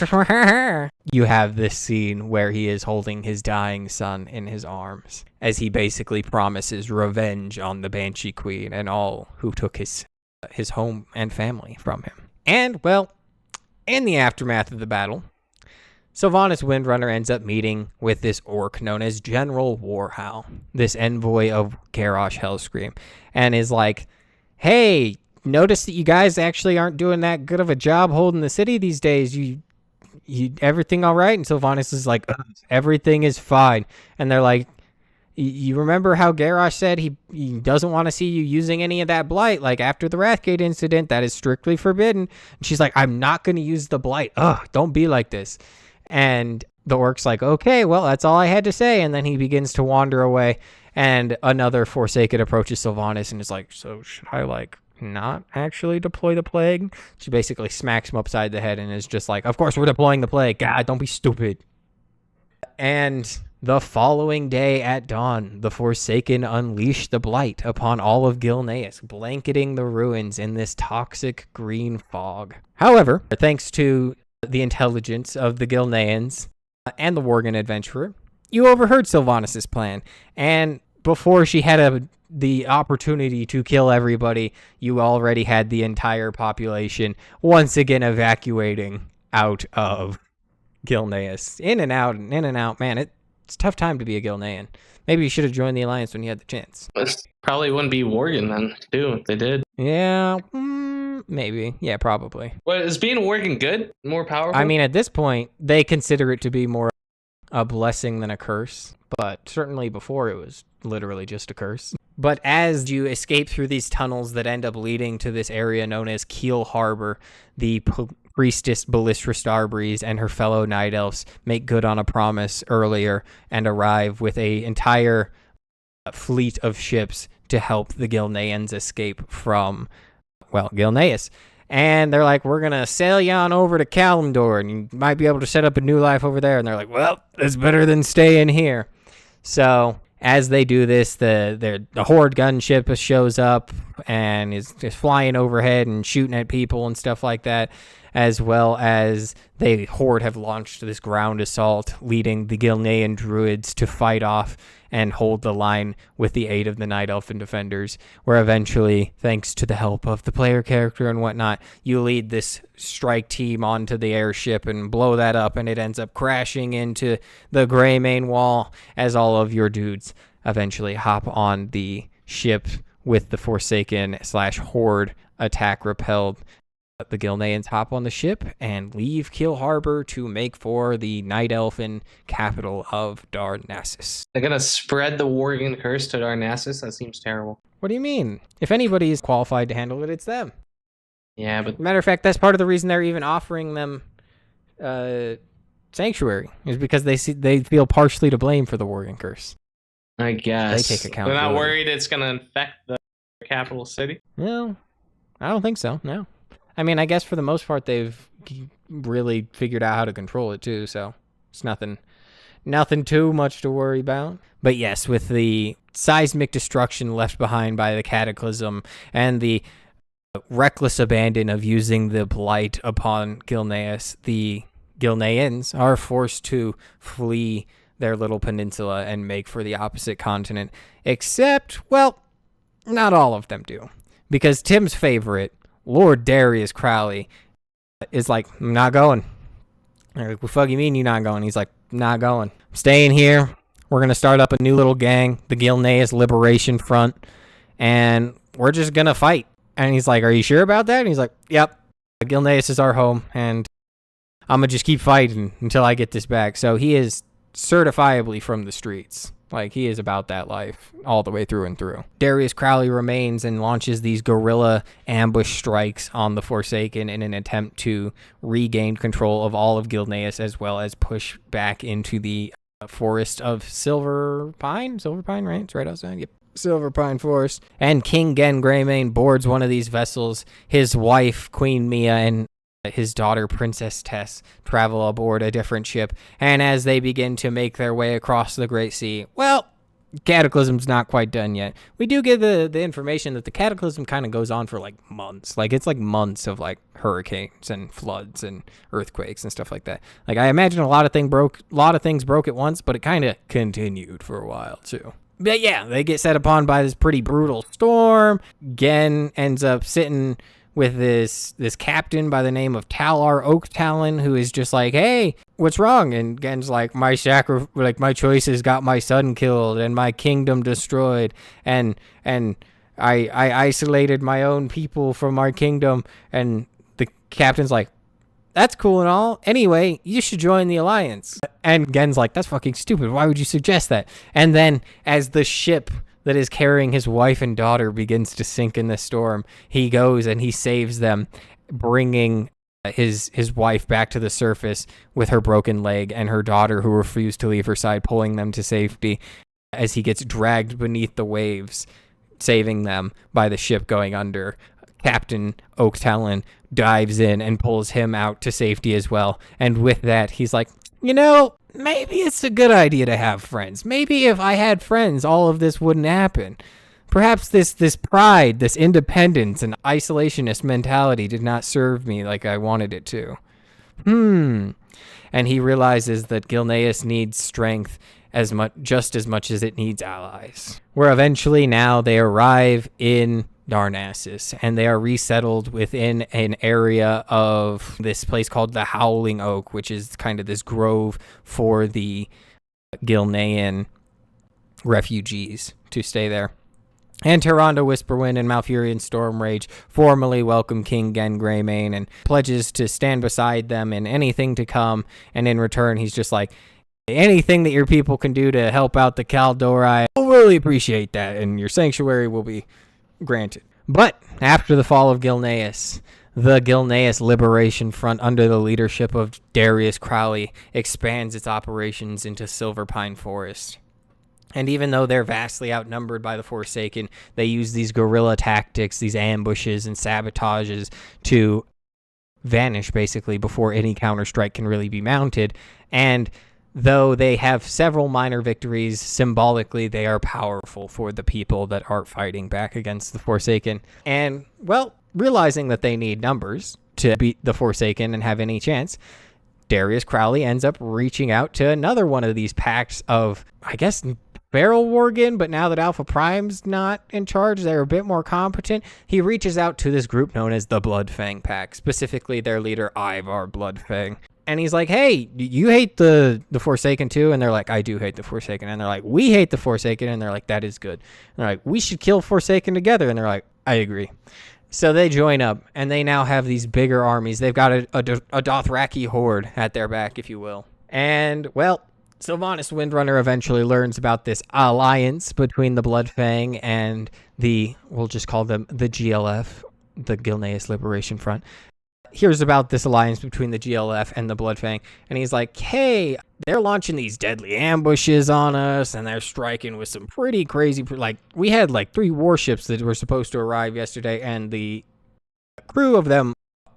You have this scene where he is holding his dying son in his arms as he basically promises revenge on the Banshee Queen and all who took his home and family from him. And, well, in the aftermath of the battle, Sylvanas Windrunner ends up meeting with this orc known as General Warhowl, this envoy of Garrosh Hellscream, and is like, hey, notice that you guys actually aren't doing that good of a job holding the city these days. You everything all right? And Sylvanas is like, everything is fine. And they're like, you remember how Garrosh said he doesn't want to see you using any of that blight, like after the Wrathgate incident, that is strictly forbidden. And she's like, I'm not going to use the blight. Don't be like this. And the orc's like, okay, well, that's all I had to say. And then he begins to wander away, and another Forsaken approaches Sylvanas and is like, so should I not actually deploy the plague? She basically smacks him upside the head and is just like, of course we're deploying the plague. God, don't be stupid. And the following day at dawn, the Forsaken unleash the blight upon all of Gilneas, blanketing the ruins in this toxic green fog. However, thanks to the intelligence of the Gilneans and the Worgen adventurer, you overheard Sylvanas' plan, and before she had the opportunity to kill everybody, you already had the entire population once again evacuating out of Gilneas. In and out. Man, it's a tough time to be a Gilnean. Maybe you should have joined the Alliance when you had the chance. Probably wouldn't be Worgen then, too, if they did. Yeah, maybe. Yeah, probably. But is being a Worgen good? More powerful? I mean, at this point, they consider it to be more a blessing than a curse. But certainly before, it was literally just a curse. But as you escape through these tunnels that end up leading to this area known as Keel Harbor, the priestess Ballista Starbreeze and her fellow night elves make good on a promise earlier and arrive with an entire fleet of ships to help the Gilneans escape from, Gilneas. And they're like, we're going to sail you on over to Kalimdor, and you might be able to set up a new life over there. And they're like, well, it's better than staying here. So as they do this, the Horde gunship shows up and is flying overhead and shooting at people and stuff like that, as well as the Horde have launched this ground assault, leading the Gilnean druids to fight off and hold the line with the aid of the Night Elfin defenders, where eventually, thanks to the help of the player character and whatnot, you lead this strike team onto the airship and blow that up, and it ends up crashing into the Greymane wall as all of your dudes eventually hop on the ship with the Forsaken/Horde attack repelled. The Gilneans hop on the ship and leave Kill Harbor to make for the Night Elfin capital of Darnassus. They're gonna spread the Worgen curse to Darnassus? That seems terrible. What do you mean? If anybody is qualified to handle it, it's them. Yeah, but Matter of fact, that's part of the reason they're even offering them Sanctuary, is because they feel partially to blame for the Worgen curse. I guess They take accountability. They're not worried it's gonna infect the capital city? No, I don't think so. No. I mean, I guess for the most part, they've really figured out how to control it too, so it's nothing too much to worry about. But yes, with the seismic destruction left behind by the Cataclysm and the reckless abandon of using the Blight upon Gilneas, the Gilneans are forced to flee their little peninsula and make for the opposite continent. Except, well, not all of them do. Because Tim's favorite, Lord Darius Crowley, is like, I'm not going. They're like, what the fuck you mean you're not going? He's like, not going. I'm staying here. We're going to start up a new little gang, the Gilneas Liberation Front, and we're just going to fight. And he's like, are you sure about that? And he's like, yep. Gilneas is our home, and I'm going to just keep fighting until I get this back. So he is certifiably from the streets. Like, he is about that life all the way through and through. Darius Crowley remains and launches these guerrilla ambush strikes on the Forsaken in an attempt to regain control of all of Gilneas, as well as push back into the forest of Silverpine? Silverpine, right? It's right outside. Yep. Silverpine Forest. And King Genn Greymane boards one of these vessels. His wife, Queen Mia, and his daughter, Princess Tess, travel aboard a different ship, and as they begin to make their way across the Great Sea, well, Cataclysm's not quite done yet. We do get the information that the Cataclysm kind of goes on for like months. Like, it's like months of like hurricanes and floods and earthquakes and stuff like that. Like, I imagine a lot of things broke at once, but it kind of continued for a while too. But yeah, they get set upon by this pretty brutal storm. Genn ends up sitting with this captain by the name of Talar Oaktalon, who is just like, hey, what's wrong? And Genn's like, my choices got my son killed and my kingdom destroyed, and I isolated my own people from our kingdom. And the captain's like, that's cool and all. Anyway, you should join the alliance. And Genn's like, that's fucking stupid. Why would you suggest that? And then as the ship that is carrying his wife and daughter begins to sink in the storm, he goes and he saves them, bringing his wife back to the surface with her broken leg, and her daughter, who refused to leave her side, pulling them to safety as he gets dragged beneath the waves, saving them by the ship going under. Captain Oaktalon dives in and pulls him out to safety as well. And with that, he's like, you know, maybe it's a good idea to have friends. Maybe if I had friends, all of this wouldn't happen. Perhaps this pride, this independence and isolationist mentality did not serve me like I wanted it to. And he realizes that Gilneas needs strength just as much as it needs allies. Where eventually now they arrive in Darnassus, and they are resettled within an area of this place called the Howling Oak, which is kind of this grove for the Gilnean refugees to stay there. And Tyrande Whisperwind and Malfurion Stormrage formally welcome King Genn Greymane and pledges to stand beside them in anything to come, and in return he's just like, anything that your people can do to help out the Kaldor, I'll really appreciate that, and your sanctuary will be granted. But after the fall of Gilneas, the Gilneas Liberation Front, under the leadership of Darius Crowley, expands its operations into Silverpine Forest. And even though they're vastly outnumbered by the Forsaken, they use these guerrilla tactics, these ambushes and sabotages to vanish basically before any counterstrike can really be mounted. And though they have several minor victories, symbolically they are powerful for the people that are fighting back against the Forsaken. And, well, realizing that they need numbers to beat the Forsaken and have any chance, Darius Crowley ends up reaching out to another one of these packs of, I guess, Feral Worgen, but now that Alpha Prime's not in charge, they're a bit more competent. He reaches out to this group known as the Bloodfang Pack, specifically their leader, Ivar Bloodfang. And he's like, hey, you hate the Forsaken too? And they're like, I do hate the Forsaken. And they're like, we hate the Forsaken. And they're like, that is good. And they're like, we should kill Forsaken together. And they're like, I agree. So they join up, and they now have these bigger armies. They've got a Dothraki horde at their back, if you will. And, well, Sylvanas Windrunner eventually learns about this alliance between the Bloodfang and we'll just call them the GLF, the Gilneas Liberation Front. Hears about this alliance between the GLF and the Bloodfang, and he's like, hey, they're launching these deadly ambushes on us, and they're striking with some pretty crazy, we had 3 warships that were supposed to arrive yesterday, and the crew of them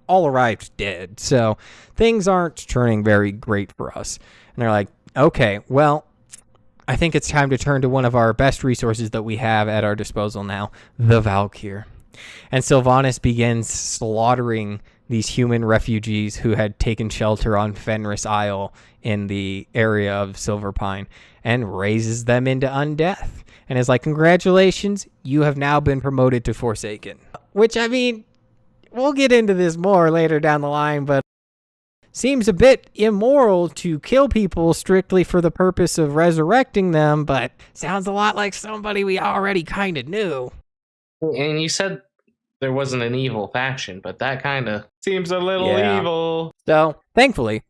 all arrived dead, so things aren't turning very great for us. And they're like, okay, well, I think it's time to turn to one of our best resources that we have at our disposal now, the Val'kyr. And Sylvanas begins slaughtering these human refugees who had taken shelter on Fenris Isle in the area of Silverpine and raises them into undeath. And is like, congratulations, you have now been promoted to Forsaken. Which, I mean, we'll get into this more later down the line, but seems a bit immoral to kill people strictly for the purpose of resurrecting them, but sounds a lot like somebody we already kind of knew. And you said there wasn't an evil faction, but that kind of seems a little evil. So, thankfully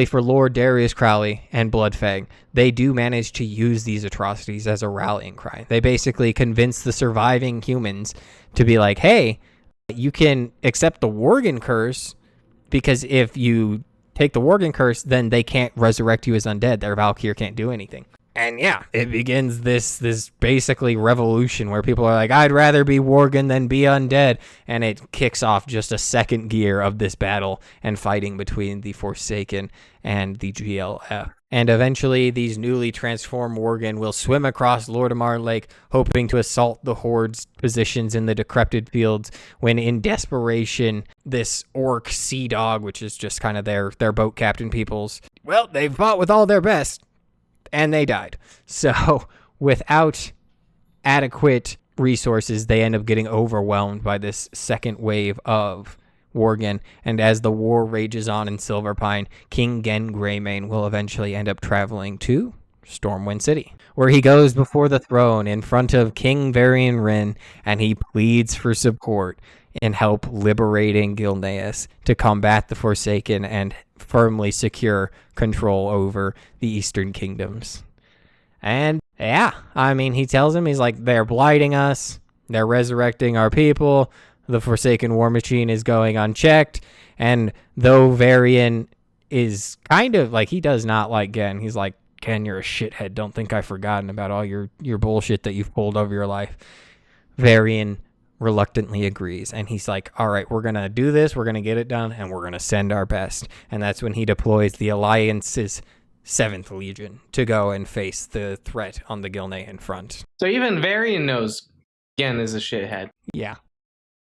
for Lord Darius Crowley and Bloodfang, they do manage to use these atrocities as a rallying cry. They basically convince the surviving humans to be like, hey, you can accept the Worgen curse, because if you take the Worgen curse, then they can't resurrect you as undead. Their Val'kyr can't do anything. And yeah, it begins this basically revolution where people are like, I'd rather be Worgen than be undead. And it kicks off just a second gear of this battle and fighting between the Forsaken and the GLF. And eventually, these newly transformed Worgen will swim across Lordaeron Lake, hoping to assault the Horde's positions in the decrepit fields, when in desperation, this orc sea dog, which is just kind of their boat captain peoples, well, they fought with all their best, and they died. So, without adequate resources, they end up getting overwhelmed by this second wave of Worgen, and as the war rages on in Silverpine, King Genn Greymane will eventually end up traveling to Stormwind City, where he goes before the throne in front of King Varian Wrynn, and he pleads for support in help liberating Gilneas to combat the Forsaken and firmly secure control over the Eastern Kingdoms. And yeah, I mean, he tells him, he's like, they're blighting us, they're resurrecting our people, the Forsaken war machine is going unchecked. And though Varian is kind of like, he does not like Genn. He's like, Genn, you're a shithead. Don't think I've forgotten about all your bullshit that you've pulled over your life. Varian reluctantly agrees. And he's like, all right, we're going to do this. We're going to get it done. And we're going to send our best. And that's when he deploys the Alliance's 7th Legion to go and face the threat on the Gilnean front. So even Varian knows Genn is a shithead. Yeah.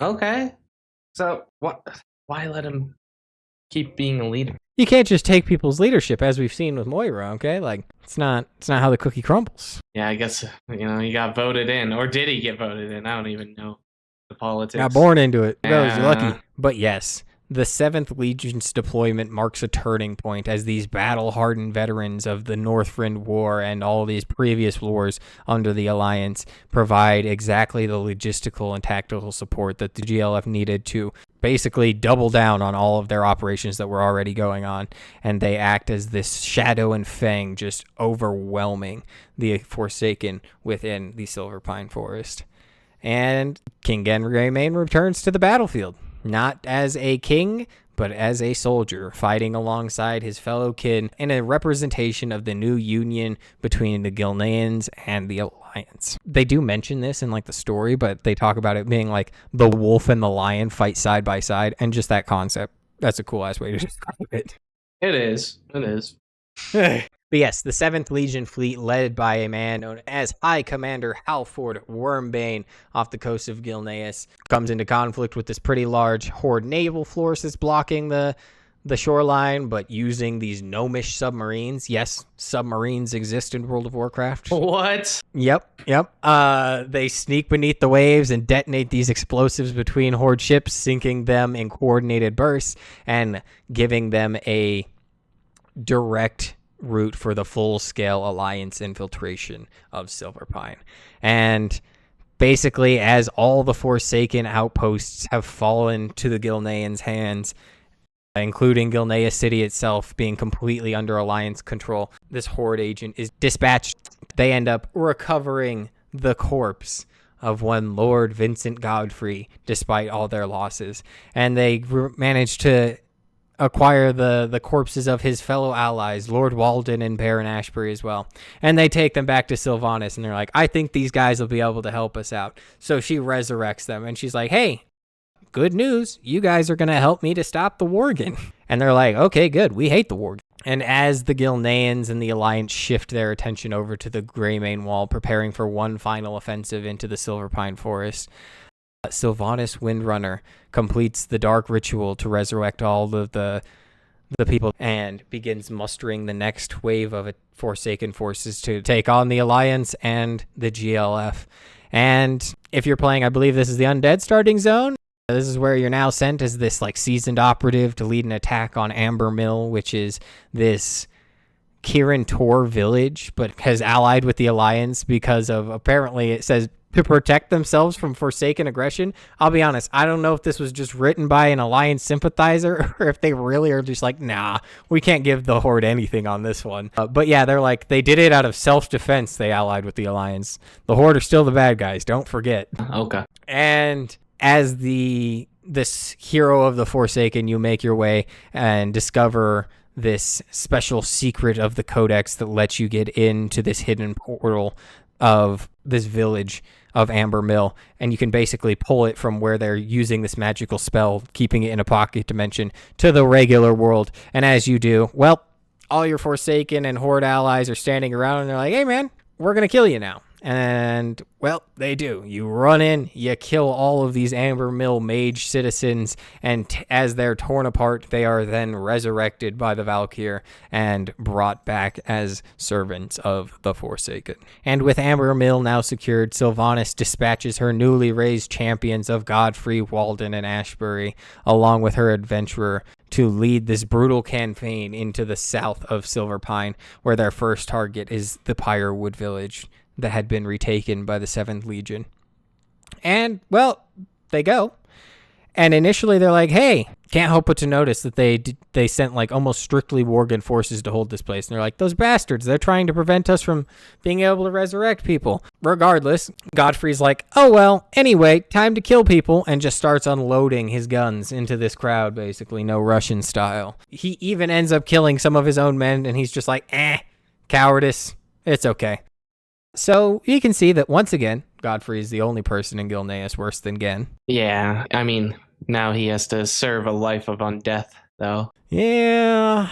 Okay. So why let him keep being a leader? You can't just take people's leadership, as we've seen with Moira, okay? Like, it's not how the cookie crumbles. Yeah, I guess, he got voted in. Or did he get voted in? I don't even know the politics. Got born into it. You're lucky. But yes, the 7th Legion's deployment marks a turning point as these battle-hardened veterans of the Northrend War and all these previous wars under the Alliance provide exactly the logistical and tactical support that the GLF needed to basically double down on all of their operations that were already going on. And they act as this shadow and fang, just overwhelming the Forsaken within the Silverpine Forest. And King Genn Greymane returns to the battlefield. Not as a king, but as a soldier fighting alongside his fellow kin in a representation of the new union between the Gilneans and the Alliance. They do mention this in like the story, but they talk about it being like the wolf and the lion fight side by side, and just that concept. That's a cool ass way to describe it. It is. But yes, the 7th Legion fleet, led by a man known as High Commander Halford Wormbane off the coast of Gilneas, comes into conflict with this pretty large horde naval forces blocking the shoreline, but using these gnomish submarines. Yes, submarines exist in World of Warcraft. What? Yep. They sneak beneath the waves and detonate these explosives between horde ships, sinking them in coordinated bursts and giving them a direct route for the full-scale Alliance infiltration of Silverpine. And basically, as all the Forsaken outposts have fallen to the Gilneans' hands, including Gilneas City itself being completely under Alliance control, this Horde agent is dispatched. They end up recovering the corpse of one Lord Vincent Godfrey, despite all their losses. And they manage to acquire the corpses of his fellow allies, Lord Walden and Baron Ashbury as well. And they take them back to Sylvanas, and they're like, I think these guys will be able to help us out. So she resurrects them, and she's like, hey, good news, you guys are going to help me to stop the Worgen. And they're like, okay, good, we hate the Worgen. And as the Gilneans and the Alliance shift their attention over to the Greymane Wall, preparing for one final offensive into the Silverpine Forest, Sylvanas Windrunner completes the dark ritual to resurrect all of the people and begins mustering the next wave of Forsaken forces to take on the Alliance and the GLF. And if you're playing, I believe this is the Undead starting zone. This is where you're now sent as this like seasoned operative to lead an attack on Amber Mill, which is this Kirin Tor village, but has allied with the Alliance because of, apparently it says, to protect themselves from Forsaken aggression. I'll be honest, I don't know if this was just written by an Alliance sympathizer or if they really are just like, nah, we can't give the Horde anything on this one. But yeah, they're like, they did it out of self-defense. They allied with the Alliance. The Horde are still the bad guys, don't forget. Okay. And as this hero of the Forsaken, you make your way and discover this special secret of the Codex that lets you get into this hidden portal of this village of Amber Mill, and you can basically pull it from where they're using this magical spell, keeping it in a pocket dimension, to the regular world. And as you do, well, all your Forsaken and Horde allies are standing around, and they're like, hey man, we're gonna kill you now. And, well, they do. You run in, you kill all of these Amber Mill mage citizens, and as they're torn apart, they are then resurrected by the Val'kyr and brought back as servants of the Forsaken. And with Amber Mill now secured, Sylvanas dispatches her newly raised champions of Godfrey, Walden, and Ashbury, along with her adventurer, to lead this brutal campaign into the south of Silverpine, where their first target is the Pyrewood village that had been retaken by the 7th Legion. And, well, they go. And initially they're like, hey, can't help but to notice that they sent like almost strictly Worgen forces to hold this place. And they're like, those bastards, they're trying to prevent us from being able to resurrect people. Regardless, Godfrey's like, oh well, anyway, time to kill people, and just starts unloading his guns into this crowd, basically, no Russian style. He even ends up killing some of his own men, and he's just like, cowardice, it's okay. So you can see that once again, Godfrey is the only person in Gilneas worse than Genn. Yeah, I mean, now he has to serve a life of undeath, though. Yeah.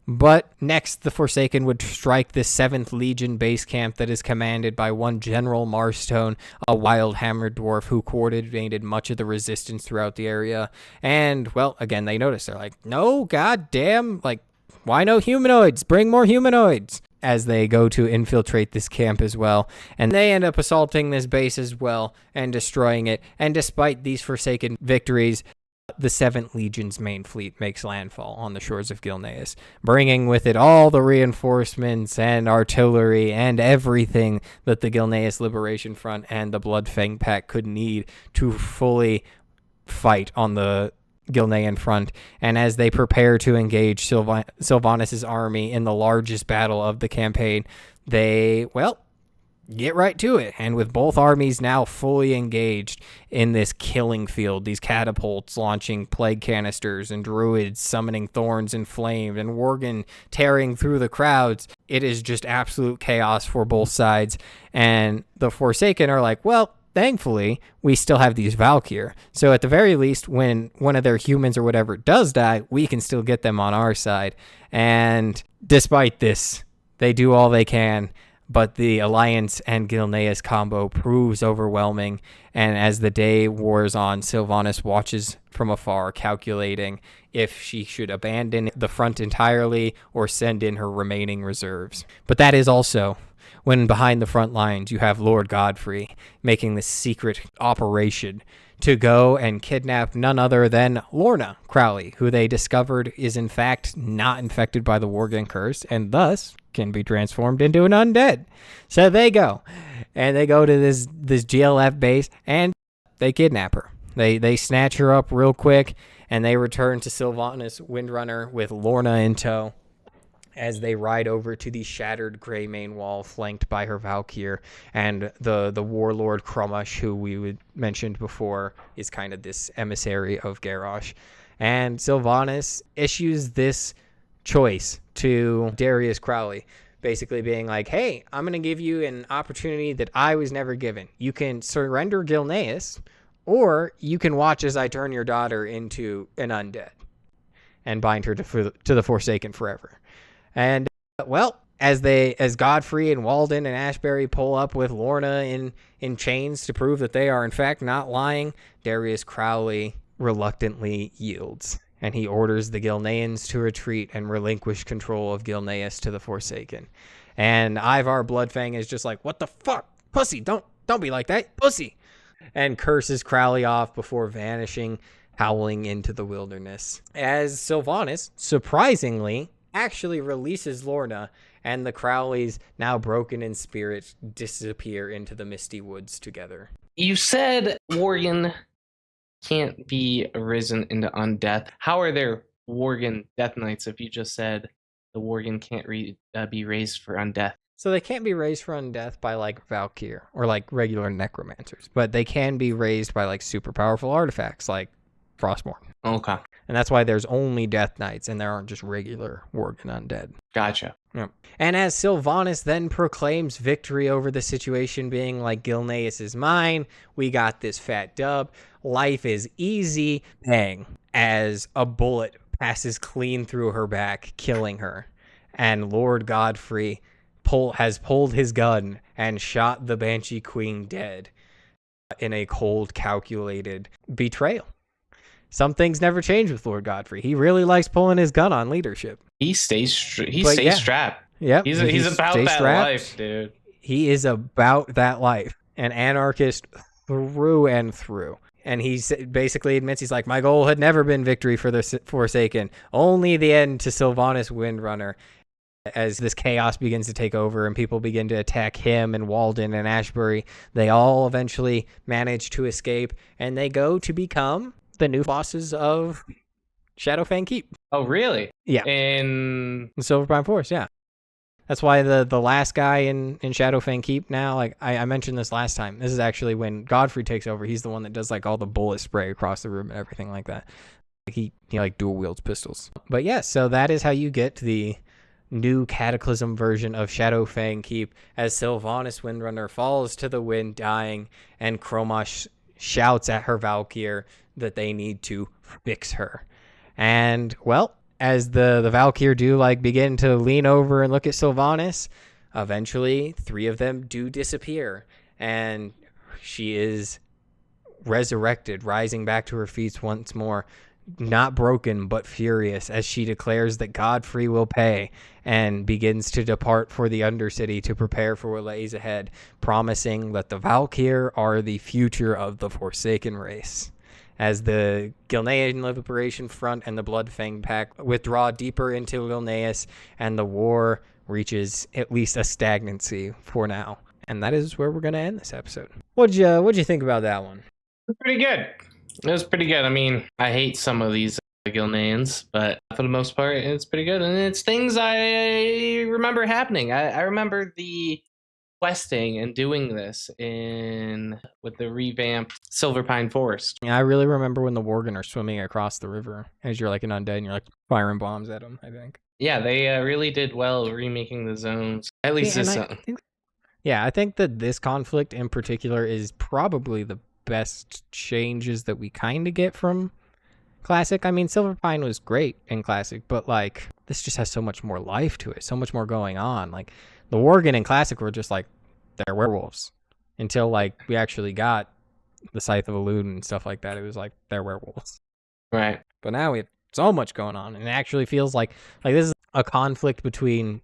But next, the Forsaken would strike the 7th Legion base camp that is commanded by one General Marstone, a wild-hammered dwarf who coordinated much of the resistance throughout the area. And, well, again, they notice. They're like, no, goddamn, like, why no humanoids? Bring more humanoids! As they go to infiltrate this camp as well. And they end up assaulting this base as well and destroying it. And despite these Forsaken victories, the 7th Legion's main fleet makes landfall on the shores of Gilneas, bringing with it all the reinforcements and artillery and everything that the Gilneas Liberation Front and the Bloodfang Pack could need to fully fight on the Gilnean front. And as they prepare to engage Sylvanas' army in the largest battle of the campaign, they get right to it. And with both armies now fully engaged in this killing field, these catapults launching plague canisters and druids summoning thorns and flames and Worgen tearing through the crowds, it is just absolute chaos for both sides. And the Forsaken are like, well, thankfully, we still have these Val'kyr. So at the very least, when one of their humans or whatever does die, we can still get them on our side. And despite this, they do all they can, but the Alliance and Gilneas combo proves overwhelming. And as the day wears on, Sylvanas watches from afar, calculating if she should abandon the front entirely or send in her remaining reserves. But that is also when behind the front lines you have Lord Godfrey making this secret operation to go and kidnap none other than Lorna Crowley, who they discovered is in fact not infected by the Worgen curse and thus can be transformed into an undead. So they go to this GLF base and they kidnap her. They snatch her up real quick and they return to Sylvanas Windrunner with Lorna in tow as they ride over to the shattered Greymane wall flanked by her Val'kyr and the warlord Crommush, who we mentioned before is kind of this emissary of Garrosh. And Sylvanas issues this choice to Darius Crowley, basically being like, hey, I'm going to give you an opportunity that I was never given. You can surrender Gilneas, or you can watch as I turn your daughter into an undead and bind her to the Forsaken forever. And, well, as Godfrey and Walden and Ashbury pull up with Lorna in chains to prove that they are, in fact, not lying, Darius Crowley reluctantly yields. And he orders the Gilneans to retreat and relinquish control of Gilneas to the Forsaken. And Ivar Bloodfang is just like, what the fuck? Pussy, don't be like that, pussy! And curses Crowley off before vanishing, howling into the wilderness. As Sylvanas, surprisingly, actually releases Lorna, and the Crowleys, now broken in spirit, disappear into the misty woods together. You said Worgen can't be arisen into undeath. How are there Worgen Death Knights if you just said the Worgen can't be raised for undeath? So they can't be raised for undeath by like Val'kyr or like regular necromancers, but they can be raised by like super powerful artifacts like Frostmourne. Okay. And that's why there's only Death Knights and there aren't just regular Worgen undead. Gotcha. Yep. And as Sylvanas then proclaims victory over the situation, being like, Gilneas is mine, we got this fat dub, life is easy, bang, as a bullet passes clean through her back, killing her. And Lord Godfrey has pulled his gun and shot the Banshee Queen dead in a cold, calculated betrayal. Some things never change with Lord Godfrey. He really likes pulling his gun on leadership. He stays strapped. Yep. He's about that strapped. Life, dude. He is about that life. An anarchist through and through. And he basically admits, he's like, my goal had never been victory for the Forsaken. Only the end to Sylvanas Windrunner. As this chaos begins to take over and people begin to attack him and Walden and Ashbury, they all eventually manage to escape. And they go to become the new bosses of Shadowfang Keep. Oh, really? Yeah. In Silverpine Forest, yeah. That's why the last guy in Shadowfang Keep now, like I mentioned this last time, this is actually when Godfrey takes over. He's the one that does like all the bullet spray across the room and everything like that. He like dual wields pistols. But yeah, so that is how you get the new Cataclysm version of Shadowfang Keep, as Sylvanas Windrunner falls to the wind dying and Crommush shouts at her Val'kyr that they need to fix her. And, well, as the Val'kyr do like begin to lean over and look at Sylvanas, eventually 3 of them do disappear. And she is resurrected, rising back to her feet once more, not broken but furious, as she declares that Godfrey will pay and begins to depart for the Undercity to prepare for what lays ahead, promising that the Val'kyr are the future of the Forsaken race. As the Gilnean Liberation Front and the Bloodfang Pack withdraw deeper into Gilneas, and the war reaches at least a stagnancy for now. And that is where we're going to end this episode. What'd you think about that one? Pretty good. It was pretty good. I mean, I hate some of these Gilneans, but for the most part, it's pretty good. And it's things I remember happening. I remember the questing and doing this with the revamped Silverpine Forest. Yeah, I really remember when the Worgen are swimming across the river as you're like an undead and you're like firing bombs at them, I think. Yeah, they really did well remaking the zones. At least this zone. I think that this conflict in particular is probably the best changes that we kind of get from Classic. I mean, Silverpine was great in Classic, but like this just has so much more life to it, so much more going on. Like the Worgen in Classic were just like they're werewolves until like we actually got the Scythe of Elune and stuff like that. It was like they're werewolves, right? But now we have so much going on, and it actually feels like this is a conflict between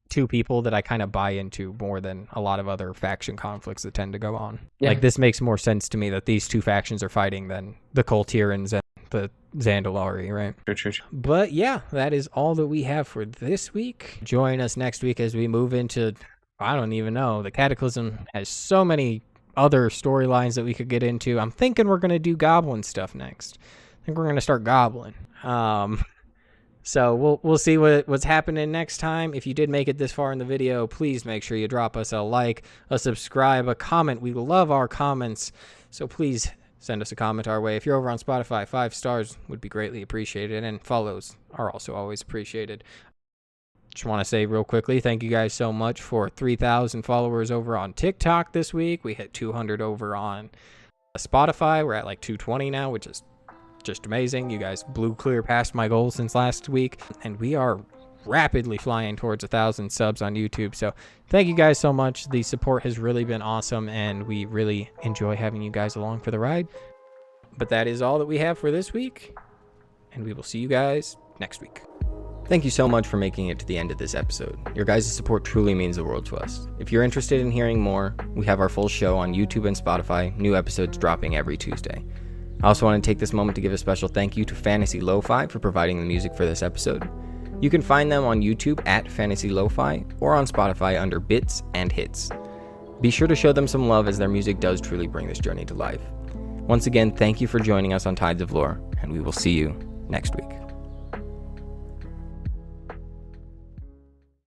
two people that I kind of buy into more than a lot of other faction conflicts that tend to go on. Yeah. Like this makes more sense to me that these two factions are fighting than the Coltirans and the Zandalari, right? True. But yeah, that is all that we have for this week. Join us next week as we move into, I don't even know, the Cataclysm has so many other storylines that we could get into. I'm thinking we're going to do goblin stuff next. I think we're going to start goblin. So we'll see what's happening next time. If you did make it this far in the video, please make sure you drop us a like, a subscribe, a comment. We love our comments, so please send us a comment our way. If you're over on Spotify, 5 stars would be greatly appreciated, and follows are also always appreciated. Just want to say real quickly, thank you guys so much for 3,000 followers over on TikTok this week. We hit 200 over on Spotify. We're at like 220 now, which is just amazing. You guys blew clear past my goal since last week, and we are rapidly flying towards 1,000 subs on YouTube. So thank you guys so much. The support has really been awesome, and we really enjoy having you guys along for the ride. But that is all that we have for this week, and we will see you guys next week. Thank you so much for making it to the end of this episode. Your guys' support truly means the world to us. If you're interested in hearing more, we have our full show on YouTube and Spotify, new episodes dropping every Tuesday. I also want to take this moment to give a special thank you to Fantasy Lo-Fi for providing the music for this episode. You can find them on YouTube at Fantasy Lo-Fi or on Spotify under Bits and Hits. Be sure to show them some love as their music does truly bring this journey to life. Once again, thank you for joining us on Tides of Lore, and we will see you next week.